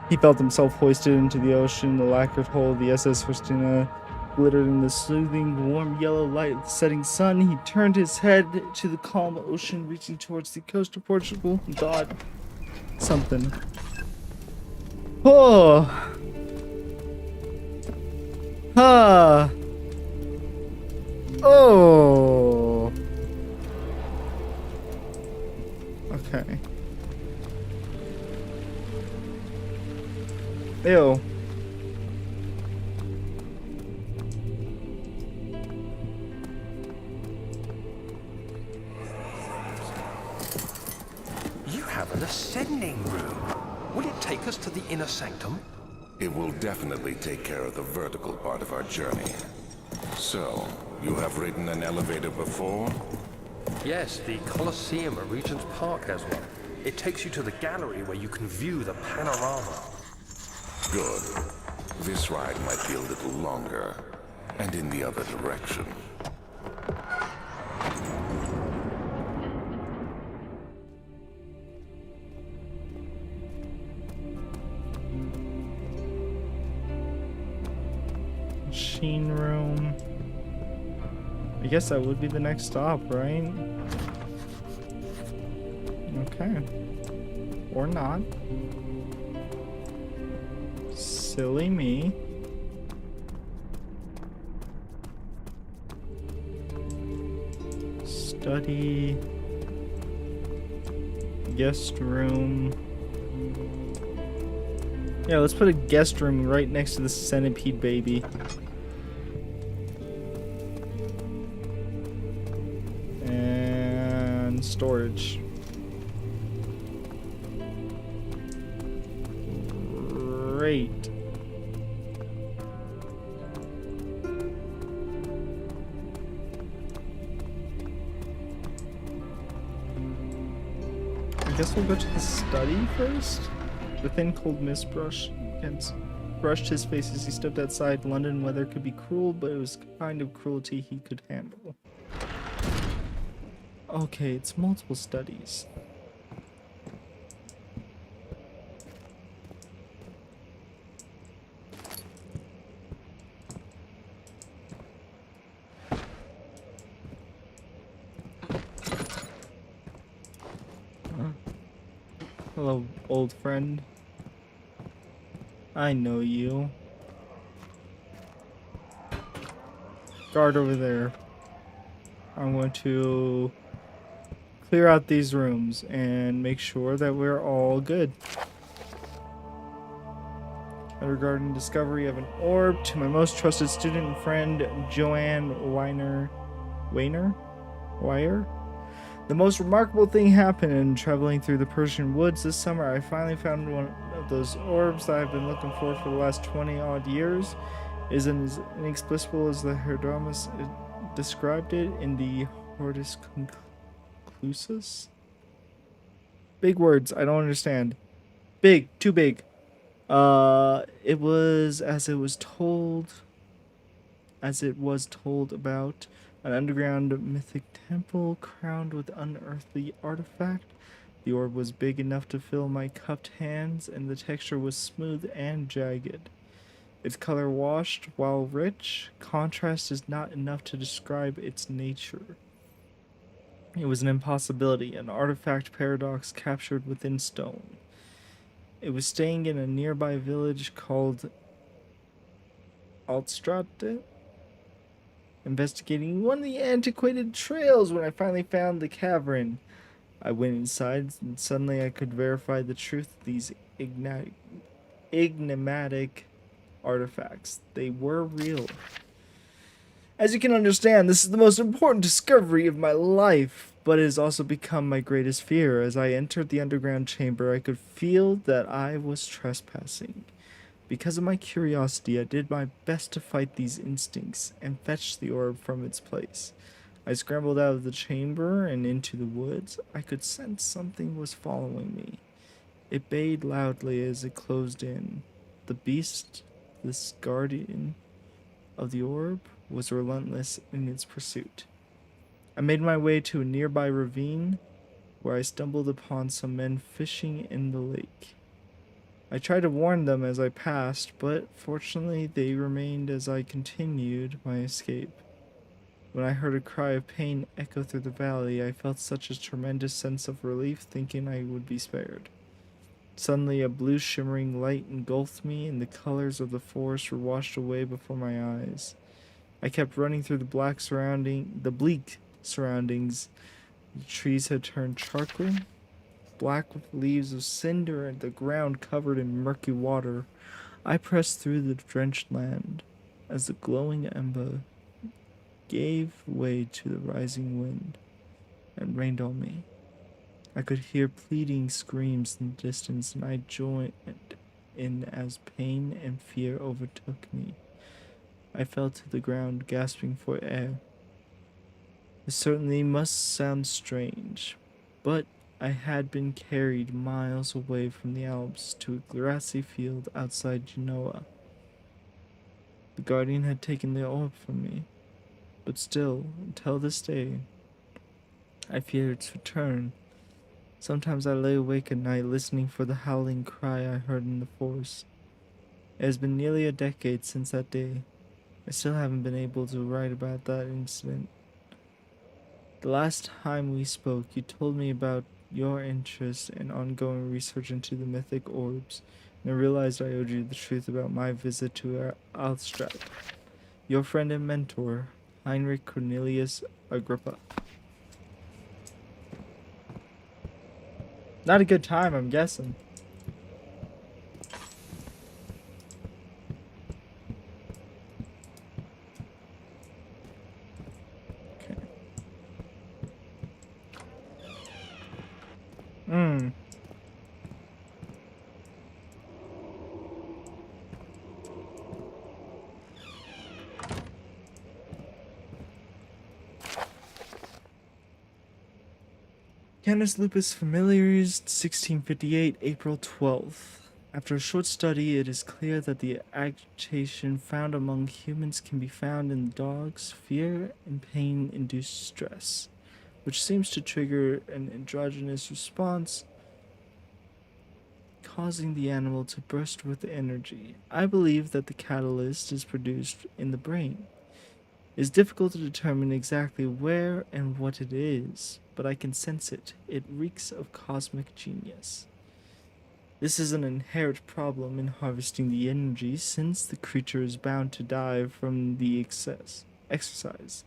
He felt himself hoisted into the ocean. The lacquered hull of the SS Christina glittered in the soothing, warm yellow light of the setting sun. He turned his head to the calm ocean, reaching towards the coast of Portugal. God. Something. Oh. Ah. Oh. Okay. Ew. You have an ascending room. Will it take us to the inner sanctum? It will definitely take care of the vertical part of our journey. So, you have ridden an elevator before? Yes, the Colosseum at Regent's Park has one. It takes you to the gallery where you can view the panorama. Good. This ride might be a little longer, and in the other direction. Machine room. I guess that would be the next stop, right? Okay. Or not. Silly me. Study. Guest room. Yeah, let's put a guest room right next to the centipede baby. And storage. Great. I guess we'll go to the study first. The thin cold mist brushed his face as he stepped outside. London weather could be cruel, but it was kind of cruelty he could handle. Okay, it's multiple studies. Hello, old friend. I know you. Guard over there. I'm going to clear out these rooms and make sure that we're all good. Regarding discovery of an orb to my most trusted student and friend, Joanne Wire. The most remarkable thing happened in traveling through the Persian woods this summer. I finally found one of those orbs that I've been looking for the last 20-odd years. It is as inexplicable as the Herdamus described it in the Hortus Conclusus. Big words, I don't understand. Big, too big. It was as it was told about an underground mythic temple crowned with unearthly artifact. The orb was big enough to fill my cupped hands, and the texture was smooth and jagged. Its color washed, while rich, contrast is not enough to describe its nature. It was an impossibility, an artifact paradox captured within stone. It was staying in a nearby village called Altstratte, investigating one of the antiquated trails when I finally found the cavern. I went inside, and suddenly I could verify the truth of these enigmatic artifacts. They were real. As you can understand, this is the most important discovery of my life, but it has also become my greatest fear. As I entered the underground chamber, I could feel that I was trespassing. Because of my curiosity, I did my best to fight these instincts and fetch the orb from its place. I scrambled out of the chamber and into the woods. I could sense something was following me. It bayed loudly as it closed in. The beast, this guardian of the orb, was relentless in its pursuit. I made my way to a nearby ravine, where I stumbled upon some men fishing in the lake. I tried to warn them as I passed, but fortunately they remained as I continued my escape. When I heard a cry of pain echo through the valley, I felt such a tremendous sense of relief, thinking I would be spared. Suddenly a blue shimmering light engulfed me, and the colors of the forest were washed away before my eyes. I kept running through the bleak surroundings. The trees had turned charcoal, black with leaves of cinder, and the ground covered in murky water. I pressed through the drenched land as the glowing ember gave way to the rising wind and rained on me. I could hear pleading screams in the distance, and I joined in as pain and fear overtook me. I fell to the ground, gasping for air. It certainly must sound strange, but I had been carried miles away from the Alps to a grassy field outside Genoa. The guardian had taken the orb from me, but still, until this day, I fear its return. Sometimes I lay awake at night listening for the howling cry I heard in the forest. It has been nearly a decade since that day. I still haven't been able to write about that incident. The last time we spoke, you told me about your interest and ongoing research into the mythic orbs, and I realized I owed you the truth about my visit to Alstrad. Your friend and mentor, Heinrich Cornelius Agrippa. Not a good time, I'm guessing. Okay. Canis Lupus Familiaris, 1658, April 12th. After a short study, it is clear that the agitation found among humans can be found in dogs' fear and pain-induced stress, which seems to trigger an endogenous response, causing the animal to burst with energy. I believe that the catalyst is produced in the brain. It is difficult to determine exactly where and what it is, but I can sense it. It reeks of cosmic genius. This is an inherent problem in harvesting the energy, since the creature is bound to die from the exercise.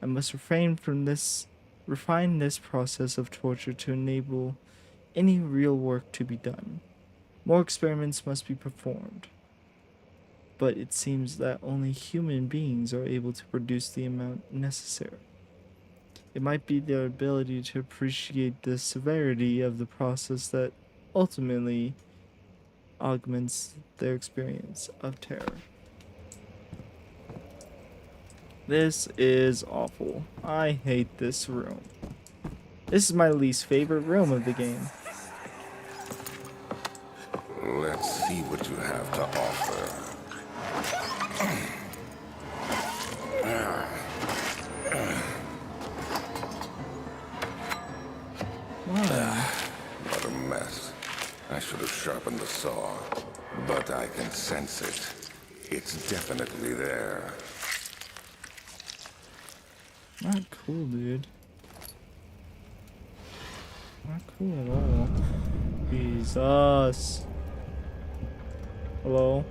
I must refine this process of torture to enable any real work to be done. More experiments must be performed, but it seems that only human beings are able to produce the amount necessary. It might be their ability to appreciate the severity of the process that ultimately augments their experience of terror. This is awful. I hate this room. This is my least favorite room of the game. Let's see what you have to offer. What a mess. I should have sharpened the saw, but I can sense it. It's definitely there. Not cool, dude. Not cool at all. Jesus. Hello?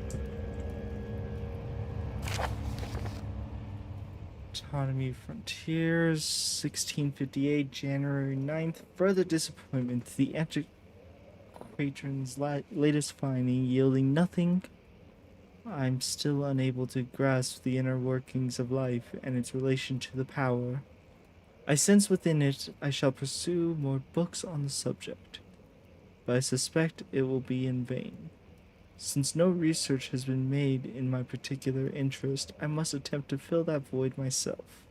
Autonomy Frontiers, 1658, January 9th. Further disappointment. The Antiquatron's latest finding yielding nothing. I'm still unable to grasp the inner workings of life and its relation to the power. I sense within it I shall pursue more books on the subject, but I suspect it will be in vain. Since no research has been made in my particular interest, I must attempt to fill that void myself.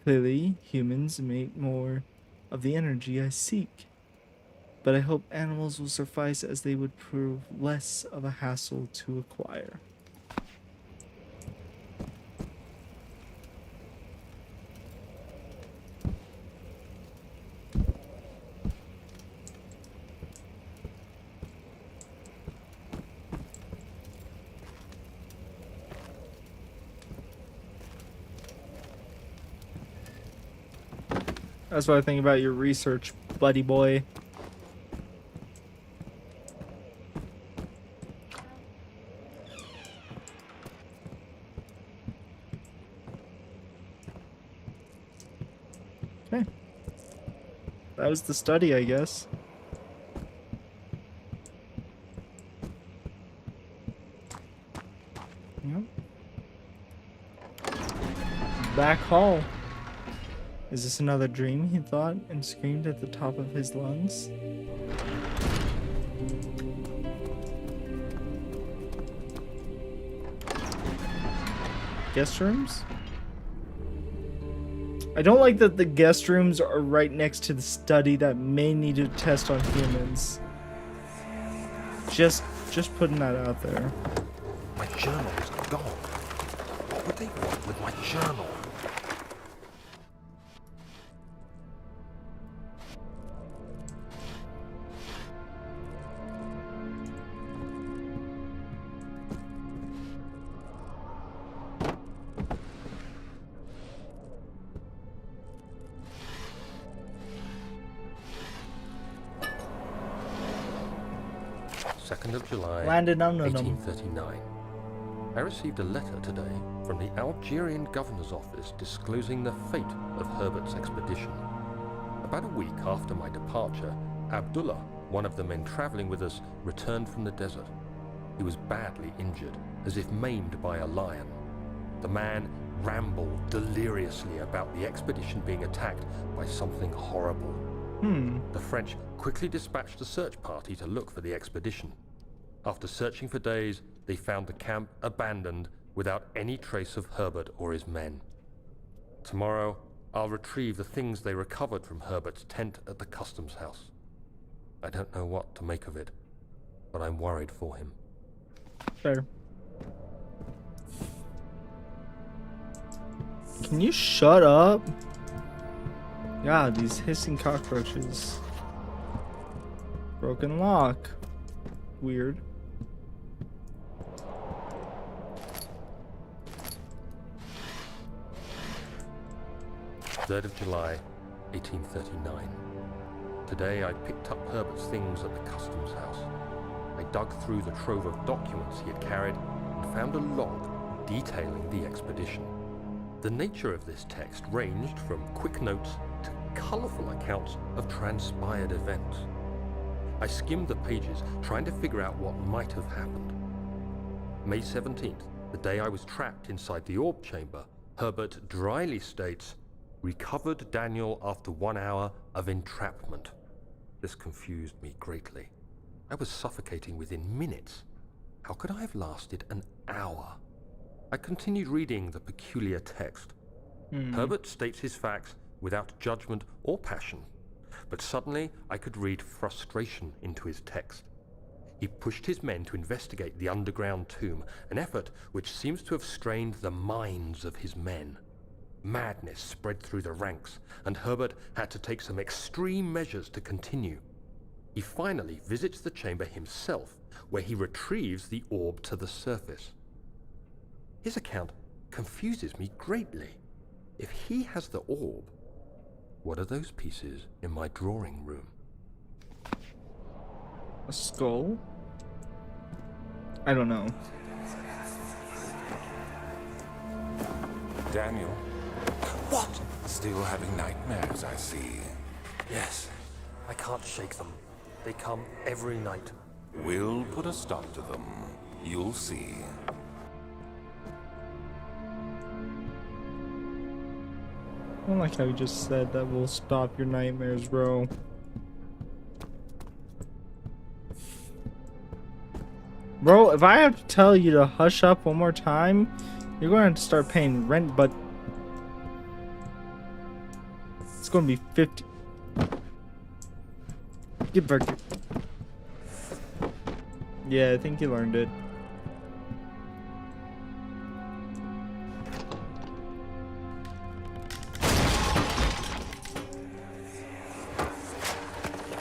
Clearly, humans make more of the energy I seek, but I hope animals will suffice, as they would prove less of a hassle to acquire. That's what I think about your research, buddy boy. Okay. That was the study, I guess. Yep. Back hall. Is this another dream, he thought, and screamed at the top of his lungs? Guest rooms? I don't like that the guest rooms are right next to the study that may need to test on humans. Just putting that out there. My journal is gone. What would they want with my journal? 2nd of July, Landed on them. 1839. I received a letter today from the Algerian governor's office disclosing the fate of Herbert's expedition. About a week after my departure, Abdullah, one of the men traveling with us, returned from the desert. He was badly injured, as if maimed by a lion. The man rambled deliriously about the expedition being attacked by something horrible. The French quickly dispatched a search party to look for the expedition. After searching for days, they found the camp abandoned without any trace of Herbert or his men. Tomorrow, I'll retrieve the things they recovered from Herbert's tent at the customs house. I don't know what to make of it, but I'm worried for him. Fair. Can you shut up? God, these hissing cockroaches. Broken lock. Weird. Third of July, 1839. Today I picked up Herbert's things at the customs house. I dug through the trove of documents he had carried and found a log detailing the expedition. The nature of this text ranged from quick notes to colourful accounts of transpired events. I skimmed the pages, trying to figure out what might have happened. May 17th, the day I was trapped inside the orb chamber, Herbert dryly states, "Recovered Daniel after 1 hour of entrapment." This confused me greatly. I was suffocating within minutes. How could I have lasted an hour? I continued reading the peculiar text. Herbert states his facts without judgment or passion, but suddenly I could read frustration into his text. He pushed his men to investigate the underground tomb, an effort which seems to have strained the minds of his men. Madness spread through the ranks, and Herbert had to take some extreme measures to continue. He finally visits the chamber himself, where he retrieves the orb to the surface. His account confuses me greatly. If he has the orb, what are those pieces in my drawing room? A skull? I don't know. Daniel? What? Still having nightmares, I see. Yes, I can't shake them. They come every night. We'll put a stop to them. You'll see. I don't like how you just said that will stop your nightmares, bro. Bro, if I have to tell you to hush up one more time, you're going to have to start paying rent, but it's going to be 50. Get back here. Yeah, I think you learned it.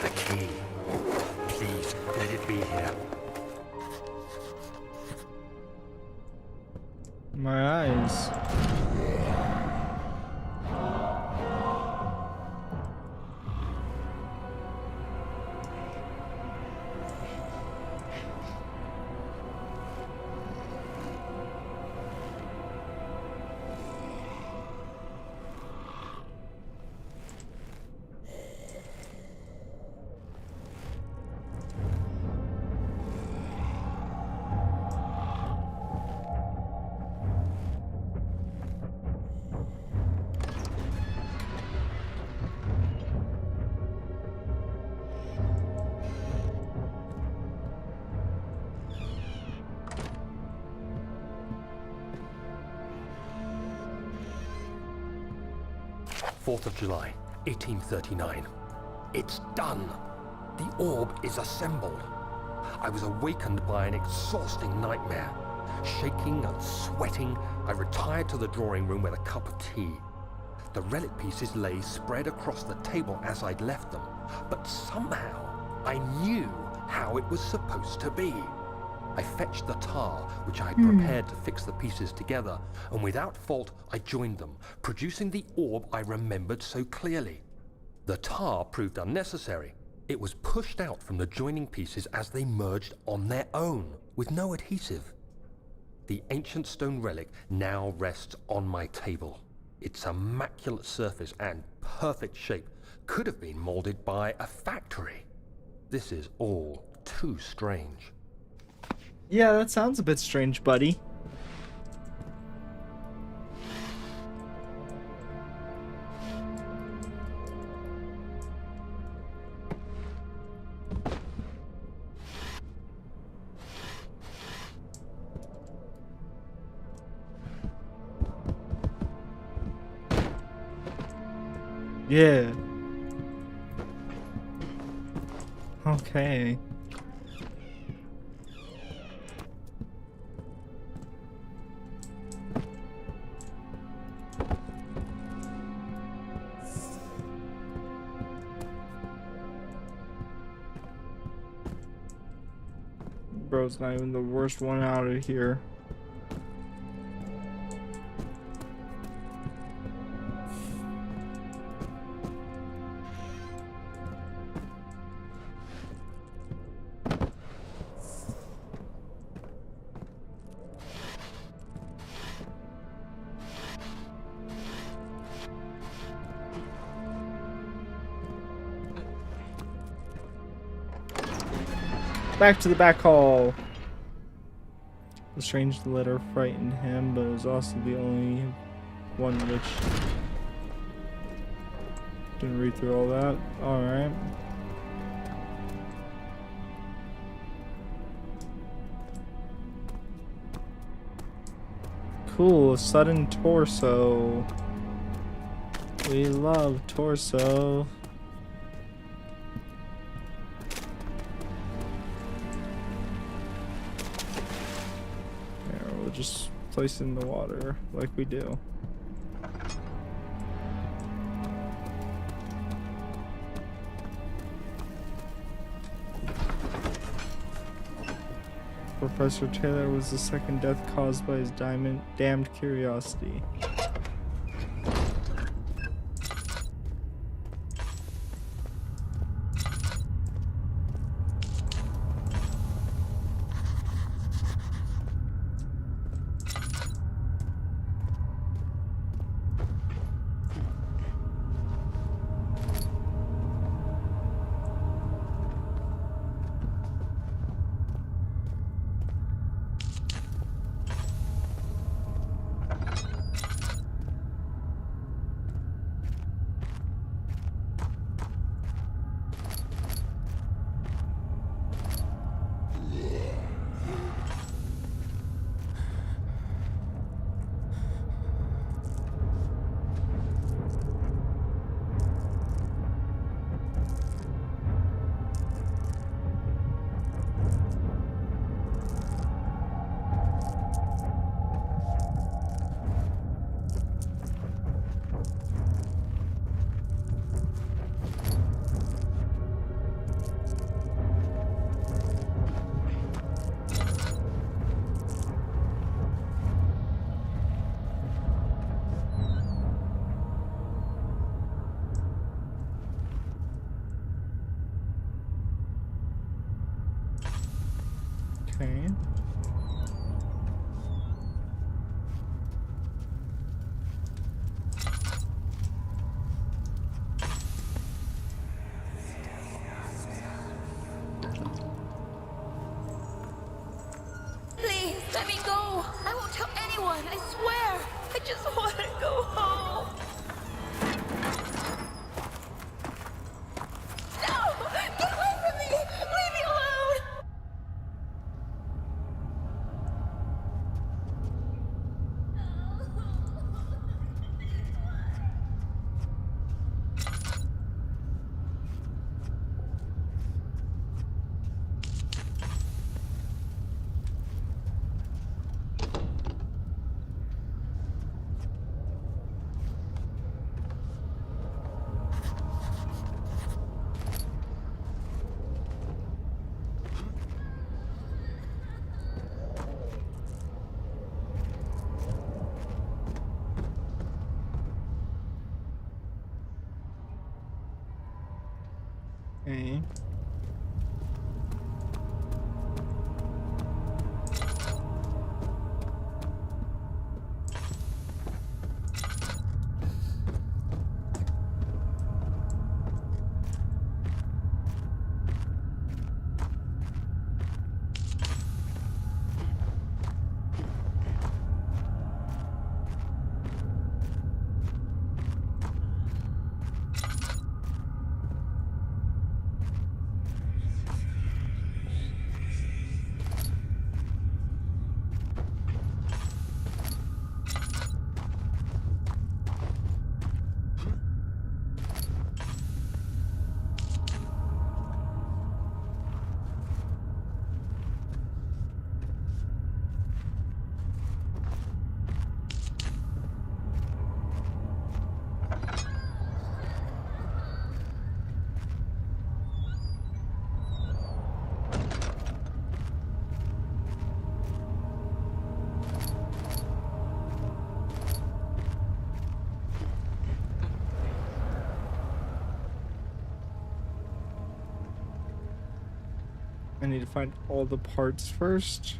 The key. Please, let it be here. My eyes. Fourth of July, 1839. It's done. The orb is assembled. I was awakened by an exhausting nightmare. Shaking and sweating, I retired to the drawing room with a cup of tea. The relic pieces lay spread across the table as I'd left them, but somehow I knew how it was supposed to be. I fetched the tar, which I had prepared to fix the pieces together, and without fault I joined them, producing the orb I remembered so clearly. The tar proved unnecessary. It was pushed out from the joining pieces as they merged on their own, with no adhesive. The ancient stone relic now rests on my table. Its immaculate surface and perfect shape could have been molded by a factory. This is all too strange. Yeah, that sounds a bit strange, buddy. Yeah. Okay. Bro's not even the worst one out of here. Back to the back hall. The strange letter frightened him, but it was also the only one which didn't read through all that. Alright. Cool, sudden torso. We love torso. Just place it in the water like we do. Professor Taylor was the second death caused by his damned curiosity. Okay. Please, let me go. I won't tell anyone, I swear. I just want to go home. No! Get away from me! Leave me alone! Okay. I need to find all the parts first.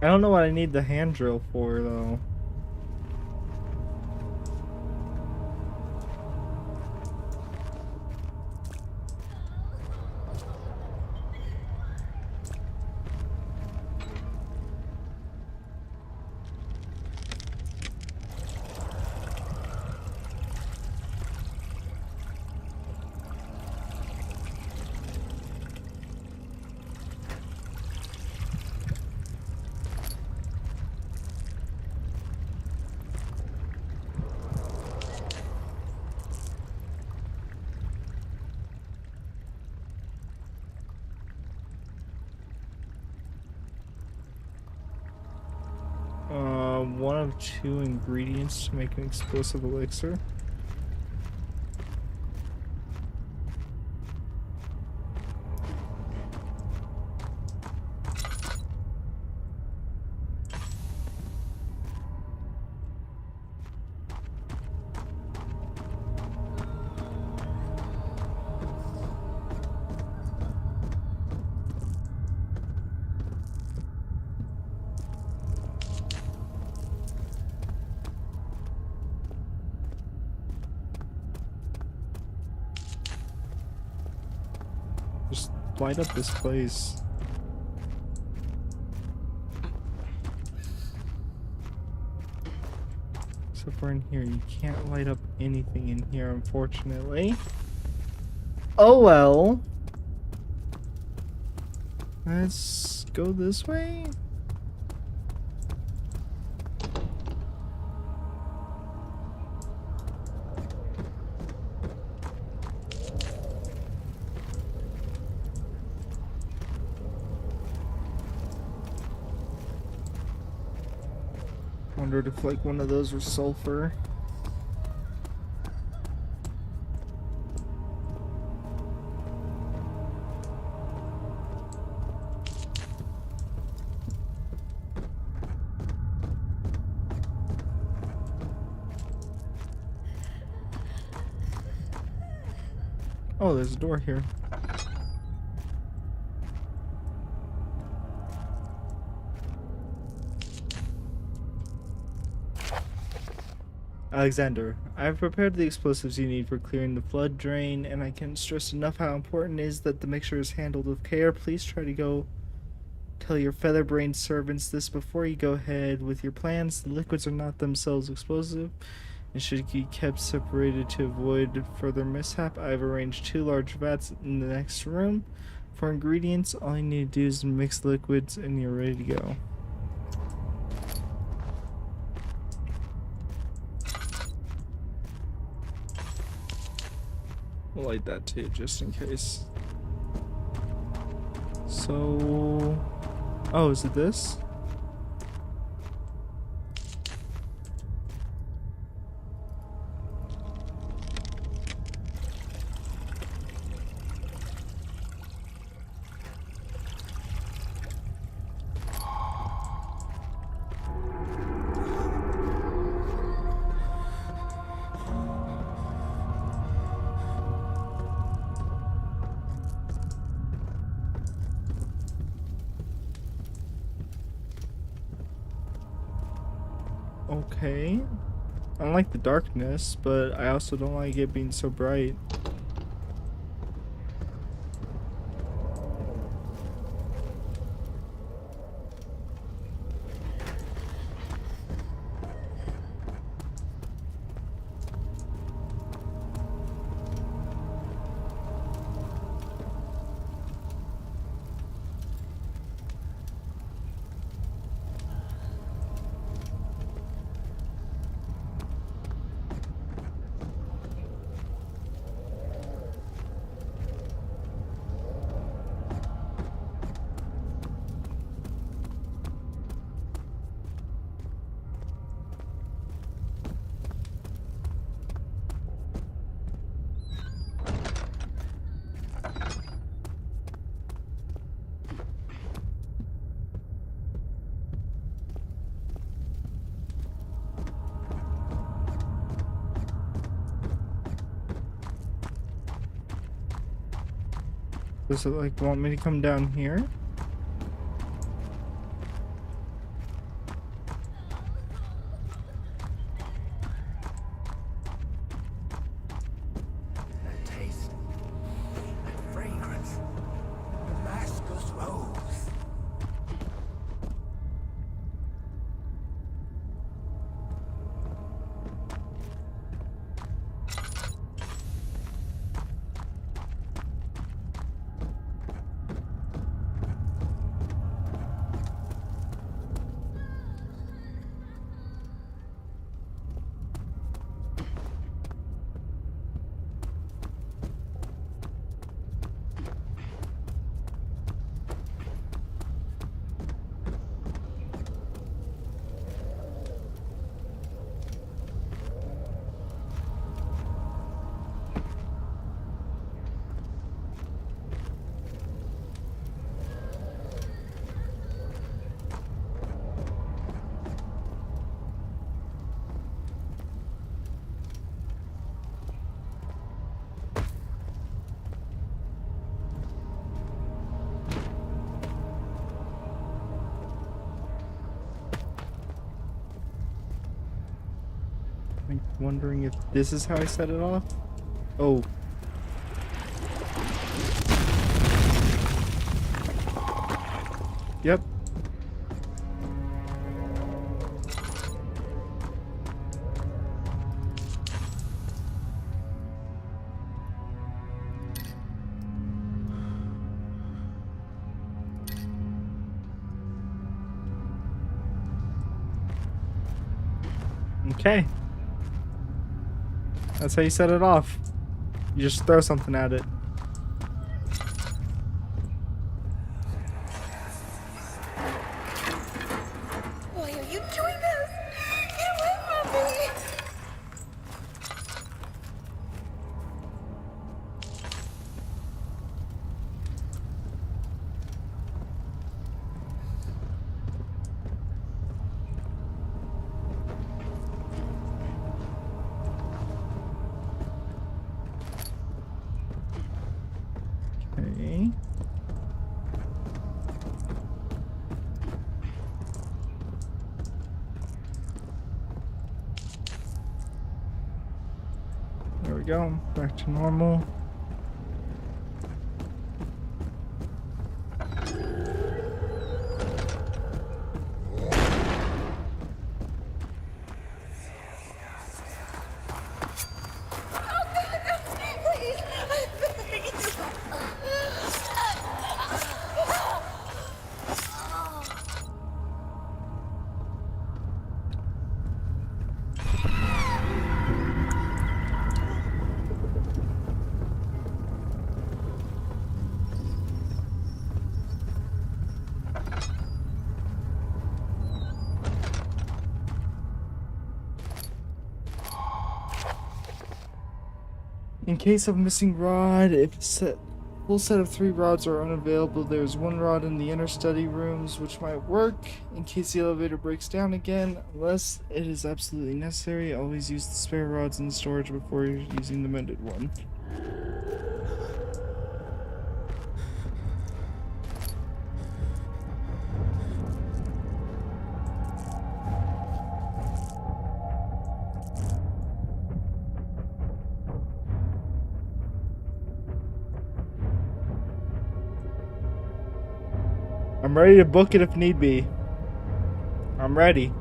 I don't know what I need the hand drill for, though. One of two ingredients to make an explosive elixir. Just light up this place. Except for in here, you can't light up anything in here, unfortunately. Oh well. Let's go this way. Wondered if like one of those was sulfur. Oh, there's a door here. Alexander, I've prepared the explosives you need for clearing the flood drain, and I can't stress enough how important it is that the mixture is handled with care. Please try to go tell your feather-brained servants this before you go ahead with your plans. The liquids are not themselves explosive and should be kept separated to avoid further mishap. I've arranged 2 large vats in the next room. For ingredients, all you need to do is mix liquids and you're ready to go. We'll light that too, just in case. So... Oh, is it this? Okay. I don't like the darkness, but I also don't like it being so bright. Does it like want me to come down here? That taste, that fragrance, Damascus rose. I'm wondering if this is how I set it off. Oh. Yep. Okay. That's how you set it off. You just throw something at it. Why are you doing this? Get away from me! Okay. There we go. Back to normal. Please, I beg you. In case of missing rod, if full set of 3 rods are unavailable, there's 1 rod in the inner study rooms, which might work in case the elevator breaks down again. Unless it is absolutely necessary, always use the spare rods in storage before using the mended one. I'm ready to book it if need be. I'm ready.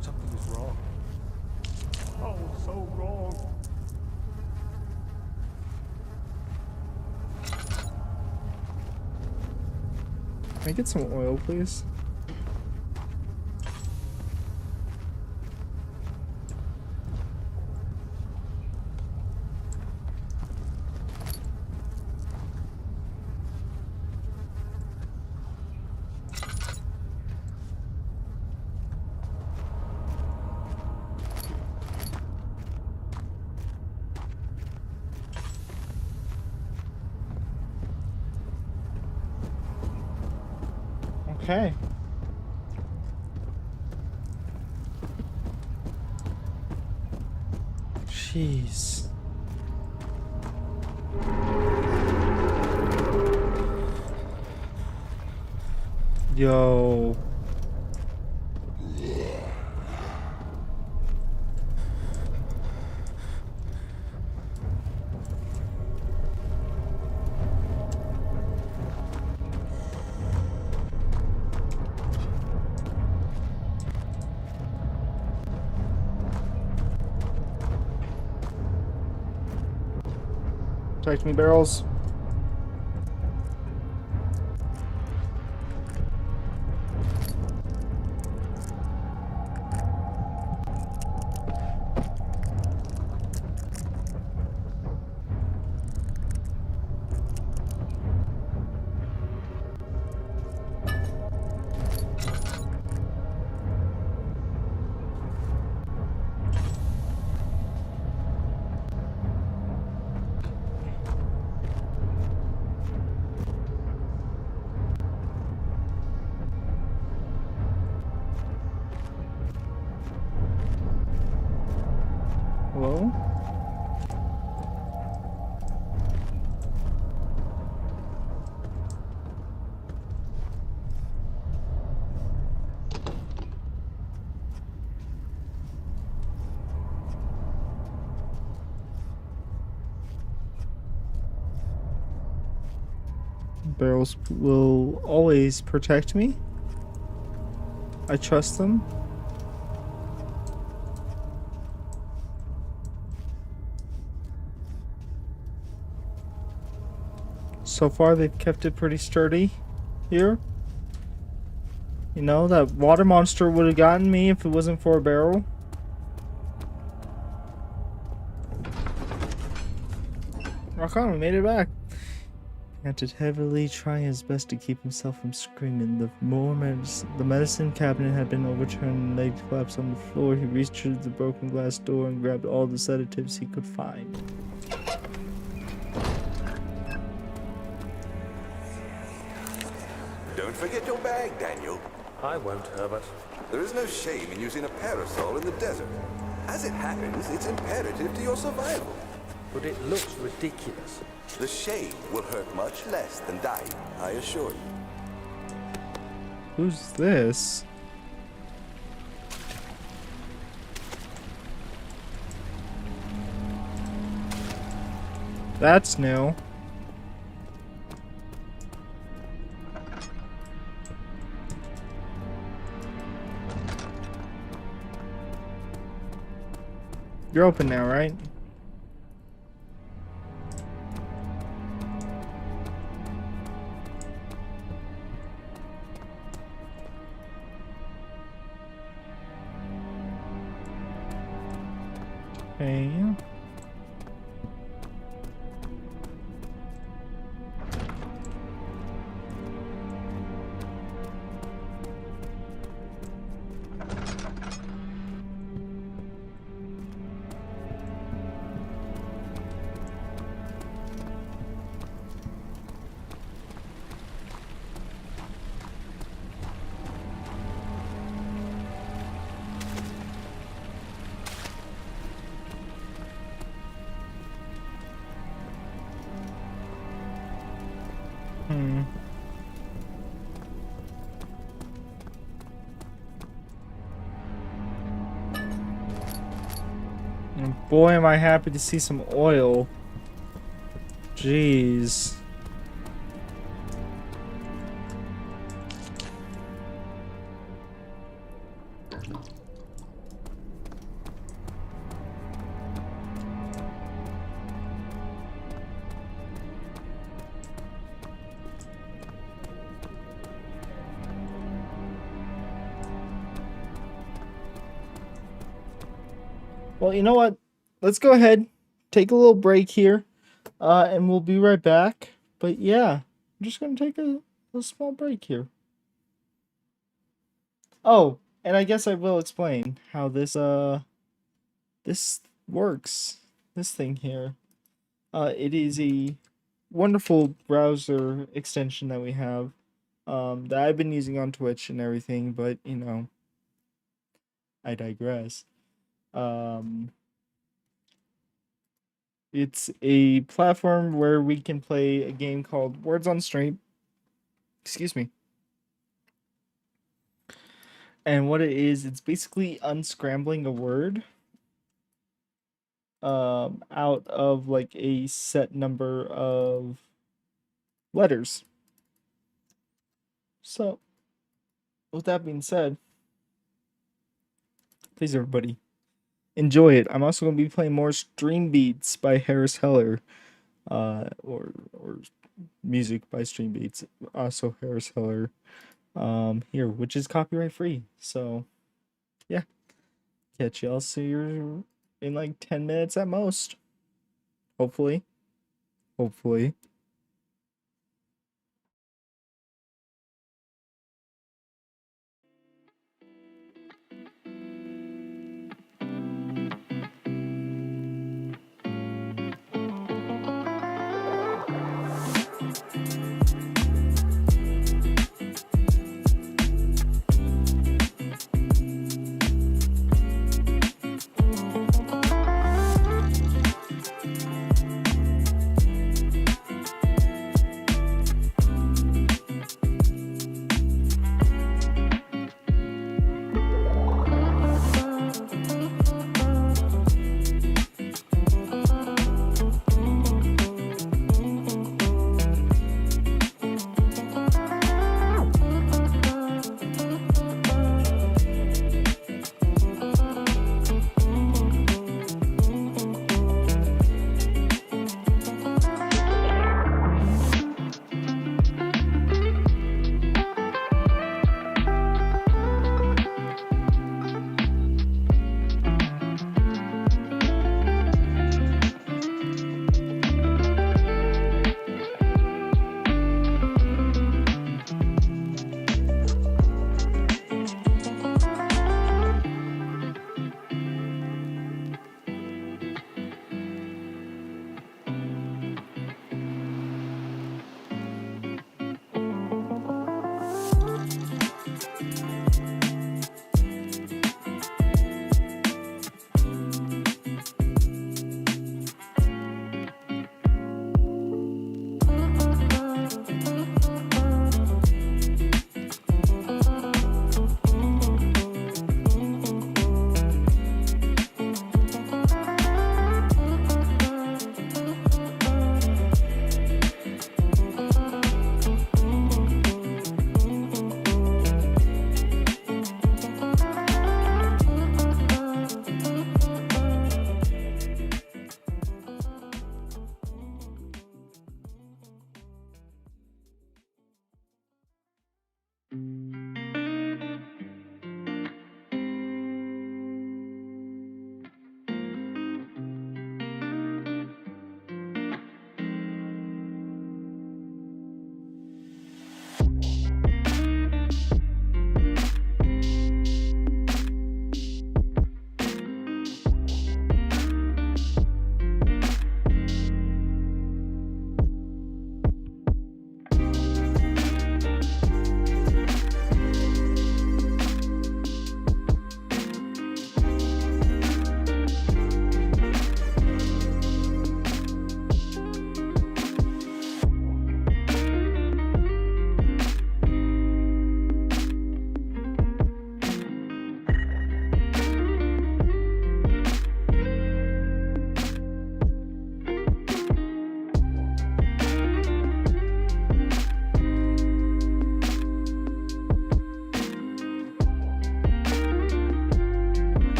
Something is wrong. Oh, so wrong. Can I get some oil, please? Okay. Jeez. Yo. Protect me, barrels. Hello? Barrels will always protect me. I trust them. So far, they've kept it pretty sturdy here. You know, that water monster would have gotten me if it wasn't for a barrel. Rock on, we made it back. He had to heavily try his best to keep himself from screaming. The medicine cabinet had been overturned and legs collapsed on the floor. He reached through the broken glass door and grabbed all the sedatives he could find. Don't forget your bag, Daniel. I won't, Herbert. There is no shame in using a parasol in the desert. As it happens, it's imperative to your survival. But it looks ridiculous. The shame will hurt much less than dying, I assure you. Who's this? That's new. You're open now, right? Okay. And boy, am I happy to see some oil. Jeez. Well, you know what? Let's go ahead, take a little break here, and we'll be right back. But yeah, I'm just gonna take a small break here. Oh, and I guess I will explain how this this works. This thing here. It is a wonderful browser extension that we have, that I've been using on Twitch and everything. But you know, I digress. It's a platform where we can play a game called Words on Stream. Excuse me. And what it is, it's basically unscrambling a word out of like a set number of letters. So, with that being said, please everybody, enjoy it. I'm also going to be playing more Stream Beats by Harris Heller, or music by Stream Beats, also Harris Heller, here, which is copyright free. So, yeah, catch y'all soon in like 10 minutes at most. Hopefully.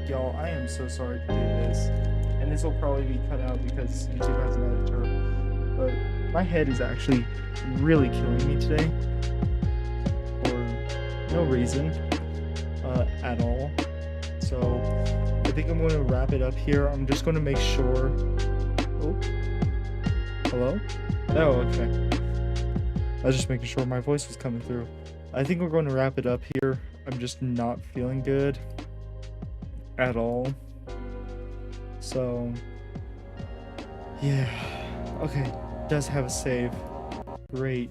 y'all, I am so sorry to do this. And this will probably be cut out because YouTube has an editor. But my head is actually really killing me today. For no reason at all. So I think I'm going to wrap it up here. I'm just going to make sure. Oh, hello? Oh, okay. I was just making sure my voice was coming through. I think we're going to wrap it up here. I'm just not feeling good at all. So, yeah. Okay, does have a save. Great.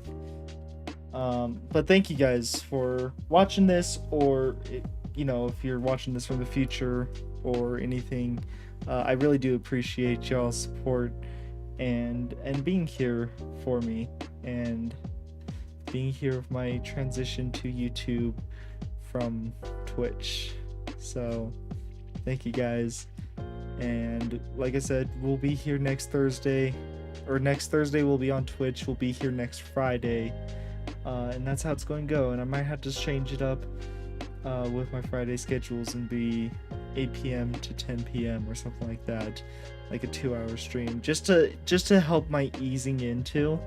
But thank you guys for watching this, or, you know, if you're watching this from the future or anything. I really do appreciate y'all's support and being here for me, and being here with my transition to YouTube from Twitch. So thank you guys, and like I said, we'll be here next Thursday, or next Thursday we'll be on Twitch. We'll be here next Friday, and that's how it's going to go. And I might have to change it up with my Friday schedules and be 8 p.m. to 10 p.m. or something like that, like a 2-hour stream, just to help my easing into.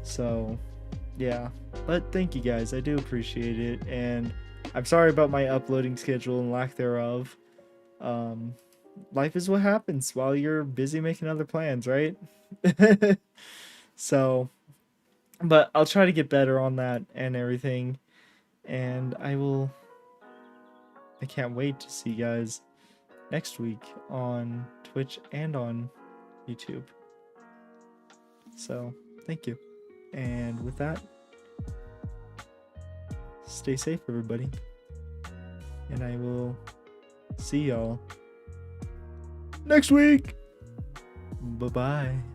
So yeah, but thank you guys, I do appreciate it, and I'm sorry about my uploading schedule and lack thereof. Life is what happens while you're busy making other plans, right? So, but I'll try to get better on that and everything, and I can't wait to see you guys next week on Twitch and on YouTube. So, thank you. And with that, stay safe, everybody. And I will see y'all next week. Bye-bye.